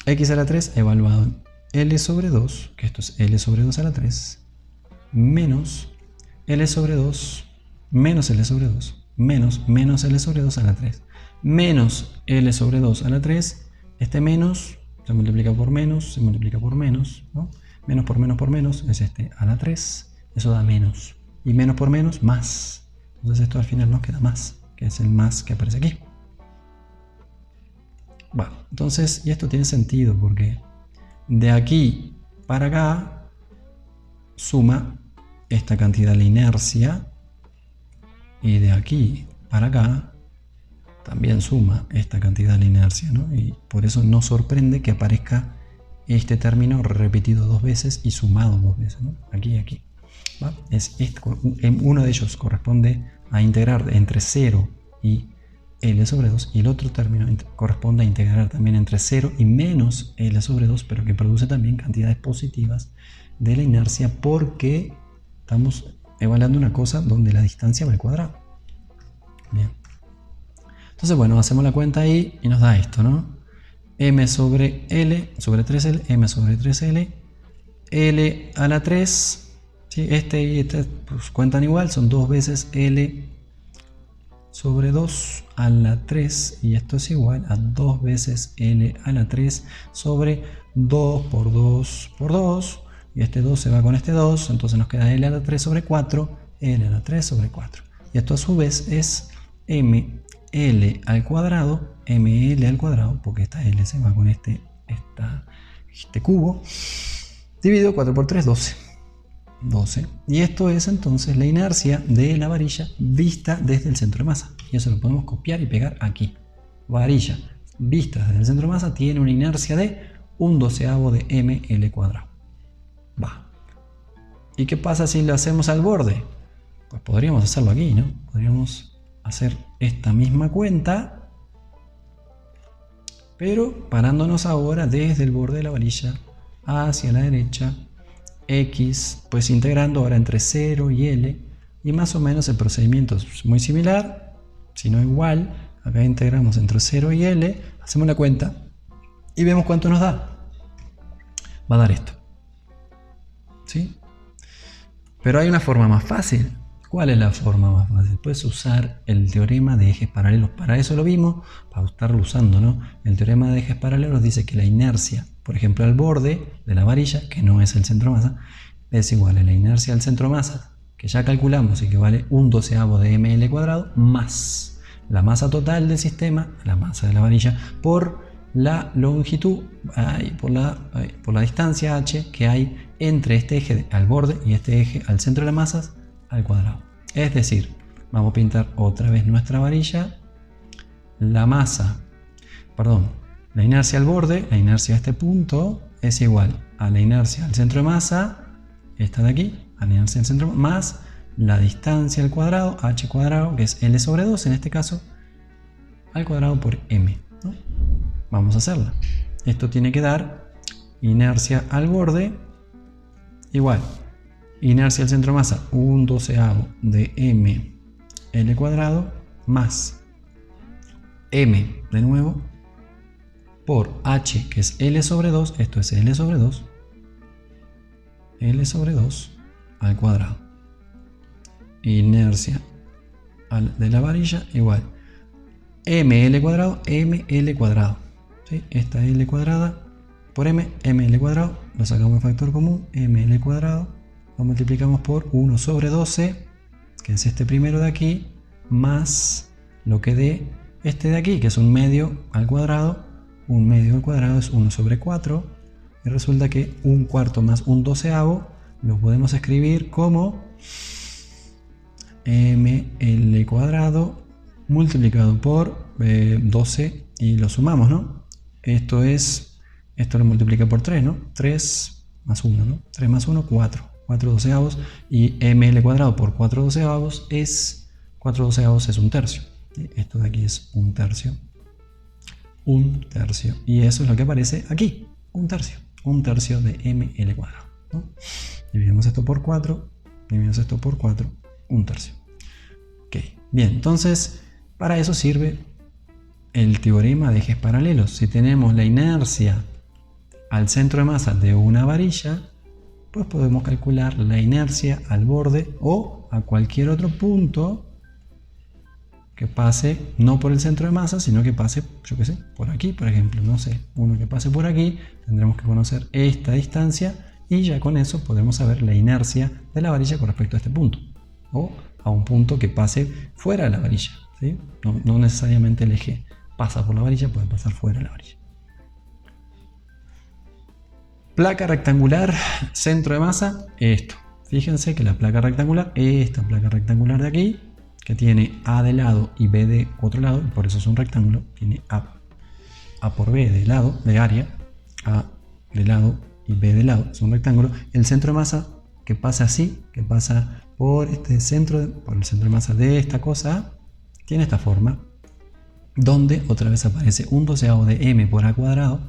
x a la 3 evaluado en L sobre 2, que esto es L sobre 2 a la 3, menos L sobre 2, menos L sobre 2, menos L sobre 2 a la 3, menos L sobre 2 a la 3. Este menos se multiplica por menos, ¿no? Menos por menos por menos es a la 3, eso da menos. Y menos por menos, más. Entonces esto al final nos queda más, que es el más que aparece aquí. Bueno, entonces, y esto tiene sentido porque de aquí para acá suma esta cantidad la inercia, y de aquí para acá también suma esta cantidad la inercia, ¿no? Y por eso nos sorprende que aparezca este término repetido dos veces y sumado dos veces, ¿no? Aquí y aquí. ¿Va? Uno de ellos corresponde a integrar entre 0 y L sobre 2 y el otro término corresponde a integrar también entre 0 y menos L sobre 2, pero que produce también cantidades positivas de la inercia porque estamos evaluando una cosa donde la distancia va al cuadrado. Bien. Entonces, bueno, hacemos la cuenta ahí y nos da esto, ¿no? M sobre L sobre 3L, M sobre 3L, L a la 3, ¿sí? Este y este pues, cuentan igual, son 2 veces L sobre 2 a la 3 y esto es igual a 2 veces L a la 3 sobre 2 por 2 por 2 y este 2 se va con este 2, entonces nos queda L a la 3 sobre 4, L a la 3 sobre 4 y esto a su vez es ML al cuadrado, ML al cuadrado, porque esta L se va con este cubo, dividido 4 por 3, 12. Y esto es entonces la inercia de la varilla vista desde el centro de masa. Y eso lo podemos copiar y pegar aquí. Varilla vista desde el centro de masa tiene una inercia de 1/12 de ml cuadrado. Va. ¿Y qué pasa si lo hacemos al borde? Pues podríamos hacerlo aquí, ¿no? Podríamos hacer esta misma cuenta, pero parándonos ahora desde el borde de la varilla hacia la derecha, X, pues integrando ahora entre 0 y L, y más o menos el procedimiento es muy similar, si no igual. Acá integramos entre 0 y L, hacemos la cuenta y vemos cuánto nos da. Va a dar esto, ¿sí? Pero hay una forma más fácil. ¿Cuál es la forma más fácil? Puedes usar el teorema de ejes paralelos. Para eso lo vimos, para estarlo usando, ¿no? El teorema de ejes paralelos dice que la inercia, por ejemplo, al borde de la varilla, que no es el centro de masa, es igual a la inercia al centro de masa, que ya calculamos y que vale 1/12 de ml cuadrado, más la masa total del sistema, la masa de la varilla, por la longitud, por la distancia h que hay entre este eje al borde y este eje al centro de las masas al cuadrado. Es decir, vamos a pintar otra vez nuestra varilla. La inercia al borde, la inercia a este punto, es igual a la inercia al centro de masa, esta de aquí, a la inercia al centro, más la distancia al cuadrado, h cuadrado, que es L sobre 2 en este caso, al cuadrado por m, ¿no? Vamos a hacerla. Esto tiene que dar inercia al borde igual inercia al centro de masa 1/12 de m L cuadrado más m de nuevo por h, que es L sobre 2, esto es L sobre 2 al cuadrado. Inercia de la varilla igual ml cuadrado, ¿sí? Esta L cuadrada por ml cuadrado, lo sacamos en factor común, ml cuadrado, lo multiplicamos por 1 sobre 12, que es este primero de aquí, más lo que dé este de aquí, que es un medio al cuadrado. Un medio al cuadrado es 1 sobre 4, y resulta que un cuarto más un doceavo lo podemos escribir como ml cuadrado multiplicado por 12 y lo sumamos, ¿no? Esto lo multiplica por 3, ¿no? 3 más 1, ¿no? 3 más 1, 4. 4 doceavos y ml cuadrado por 4 doceavos es 4 doceavos es un tercio. Esto de aquí es un tercio. Y eso es lo que aparece aquí, un tercio de ml cuadrado, ¿no? Dividimos esto por 4, un tercio. Ok, bien, entonces para eso sirve el teorema de ejes paralelos. Si tenemos la inercia al centro de masa de una varilla, pues podemos calcular la inercia al borde o a cualquier otro punto que pase no por el centro de masa, sino que pase, yo qué sé, por aquí, por ejemplo, no sé, uno que pase por aquí, tendremos que conocer esta distancia y ya con eso podremos saber la inercia de la varilla con respecto a este punto o a un punto que pase fuera de la varilla, ¿sí? No necesariamente el eje pasa por la varilla, puede pasar fuera de la varilla. Placa rectangular, centro de masa, esto. Fíjense que la placa rectangular, esta placa rectangular de aquí, que tiene A de lado y B de otro lado, y por eso es un rectángulo, tiene A por B de lado, de área, A de lado y B de lado, es un rectángulo. El centro de masa que pasa así, que pasa por el centro de masa de esta cosa, tiene esta forma. donde otra vez aparece un doceavo de m por a cuadrado,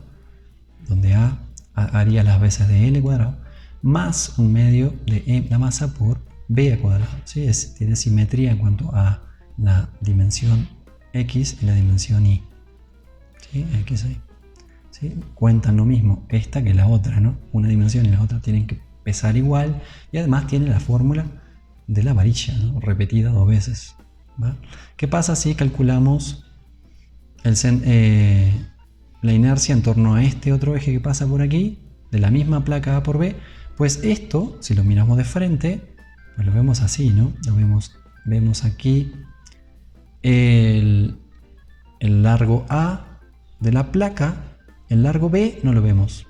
donde a haría las veces de l cuadrado, más un medio de la masa por b al cuadrado. ¿Sí? Tiene simetría en cuanto a la dimensión x y la dimensión y. ¿Sí? X ahí. ¿Sí? Cuentan lo mismo esta que la otra, ¿no? Una dimensión y la otra tienen que pesar igual, y además tiene la fórmula de la varilla, ¿no? Repetida 2 veces. ¿Va? ¿Qué pasa si calculamos la inercia en torno a este otro eje que pasa por aquí, de la misma placa A por B? Pues esto, si lo miramos de frente, pues lo vemos así, ¿no? Vemos aquí el largo A de la placa, el largo B no lo vemos.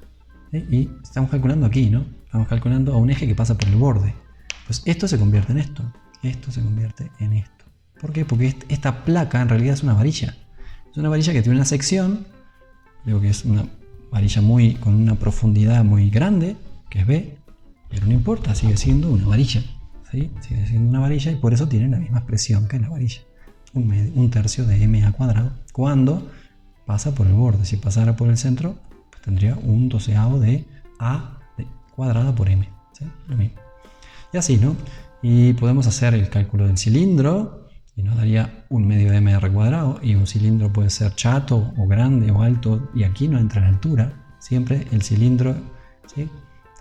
¿Sí? Y estamos calculando aquí, ¿no? Estamos calculando a un eje que pasa por el borde. Pues esto se convierte en esto. Esto se convierte en esto. ¿Por qué? Porque esta placa en realidad es una varilla. Es una varilla que tiene una sección, digo que es una varilla con una profundidad muy grande, que es B, pero no importa, sigue siendo una varilla. ¿Sí? Sigue siendo una varilla y por eso tiene la misma expresión que la varilla. Un tercio de m a cuadrado cuando pasa por el borde. Si pasara por el centro, pues tendría un doceavo de a cuadrada por m. ¿Sí? Lo mismo. Y así, ¿no? Y podemos hacer el cálculo del cilindro y nos daría un medio de mr cuadrado, y un cilindro puede ser chato o grande o alto, y aquí no entra la altura. Siempre el cilindro, ¿sí?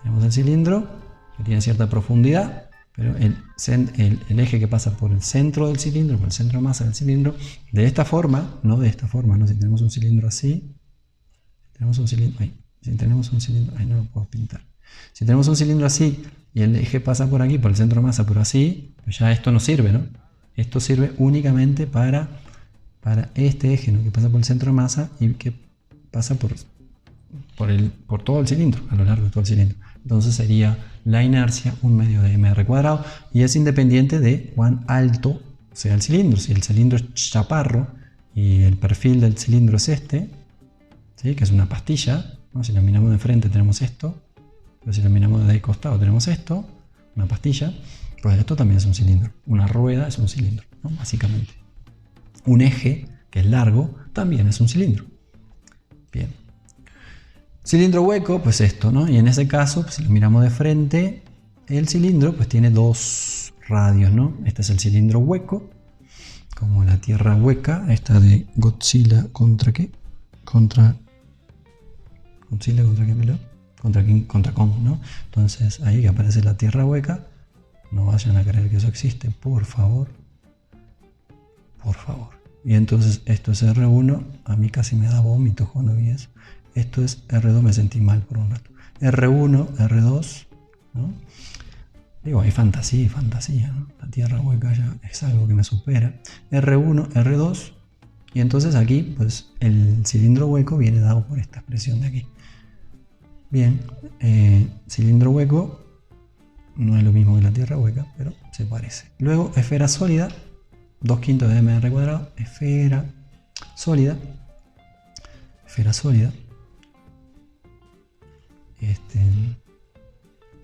Tenemos el cilindro que tiene cierta profundidad, pero el eje que pasa por el centro del cilindro, por el centro de masa del cilindro, de esta forma, no de esta forma, ¿no? Si tenemos un cilindro así, si tenemos un cilindro, ahí no lo puedo pintar. Si tenemos un cilindro así y el eje pasa por aquí, por el centro de masa, pero así, pues ya esto no sirve, ¿no? Esto sirve únicamente para este eje, ¿no? Que pasa por el centro de masa y que pasa por todo el cilindro, a lo largo de todo el cilindro. Entonces sería la inercia un medio de mr cuadrado, y es independiente de cuán alto sea el cilindro. Si el cilindro es chaparro y el perfil del cilindro es este, ¿sí? Que es una pastilla, ¿no? Si lo miramos de frente tenemos esto, pero si lo miramos de costado tenemos esto, una pastilla. Pues esto también es un cilindro. Una rueda es un cilindro, ¿no? Básicamente. Un eje que es largo también es un cilindro. Bien. Cilindro hueco, pues esto, ¿no? Y en ese caso, pues si lo miramos de frente, el cilindro pues tiene dos radios, ¿no? Este es el cilindro hueco, como la Tierra hueca, esta de Godzilla contra qué? Godzilla contra qué? Contra Kong, ¿no? Entonces ahí que aparece la Tierra hueca. No vayan a creer que eso existe, por favor. Por favor. Y entonces esto es R1. A mí casi me da vómitos cuando vi eso. Esto es R2, me sentí mal por un rato. R1, R2, ¿no? Digo, hay fantasía, ¿no? La Tierra hueca ya es algo que me supera. R1, R2. Y entonces aquí, pues, el cilindro hueco viene dado por esta expresión de aquí. Bien, cilindro hueco no es lo mismo que la Tierra hueca, pero se parece. Luego, esfera sólida, 2/5 de mr cuadrado, esfera sólida.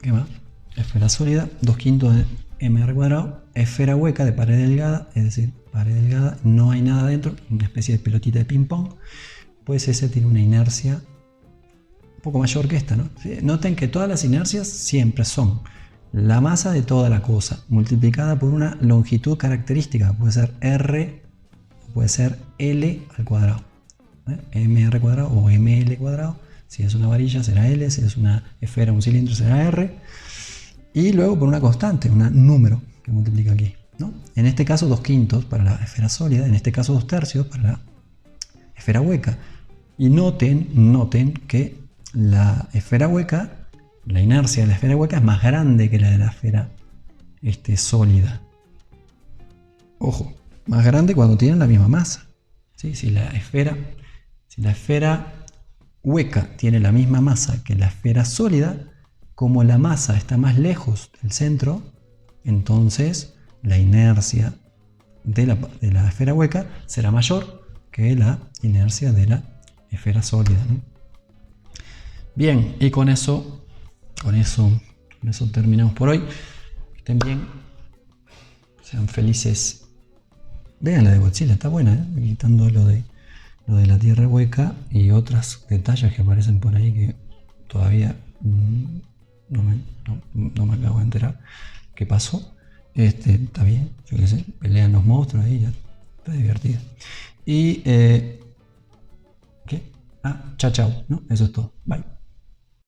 ¿Qué más? Esfera sólida, 2/5 de mr cuadrado, esfera hueca de pared delgada, es decir, pared delgada, no hay nada dentro, una especie de pelotita de ping pong, pues ese tiene una inercia un poco mayor que esta, ¿no? Noten que todas las inercias siempre son la masa de toda la cosa multiplicada por una longitud característica, puede ser R o puede ser L al cuadrado, mr cuadrado o ml cuadrado. Si es una varilla será L, si es una esfera, un cilindro será R, y luego por una constante, un número que multiplica aquí, ¿no? En este caso 2/5 para la esfera sólida, en este caso 2/3 para la esfera hueca. Y noten que la esfera hueca, la inercia de la esfera hueca es más grande que la de la esfera sólida. Ojo, más grande cuando tienen la misma masa. ¿Sí? Si la esfera hueca tiene la misma masa que la esfera sólida, como la masa está más lejos del centro, entonces la inercia de la esfera hueca será mayor que la inercia de la esfera sólida, ¿no? Bien, y con eso terminamos por hoy. Estén bien, sean felices. Vean la de Godzilla, está buena, quitando lo de la tierra hueca y otros detalles que aparecen por ahí que todavía no me acabo de enterar qué pasó. Está bien, yo qué sé, pelean los monstruos ahí, ya está divertido. Y ¿qué? Ah, chao, chao, ¿no? Eso es todo. Bye.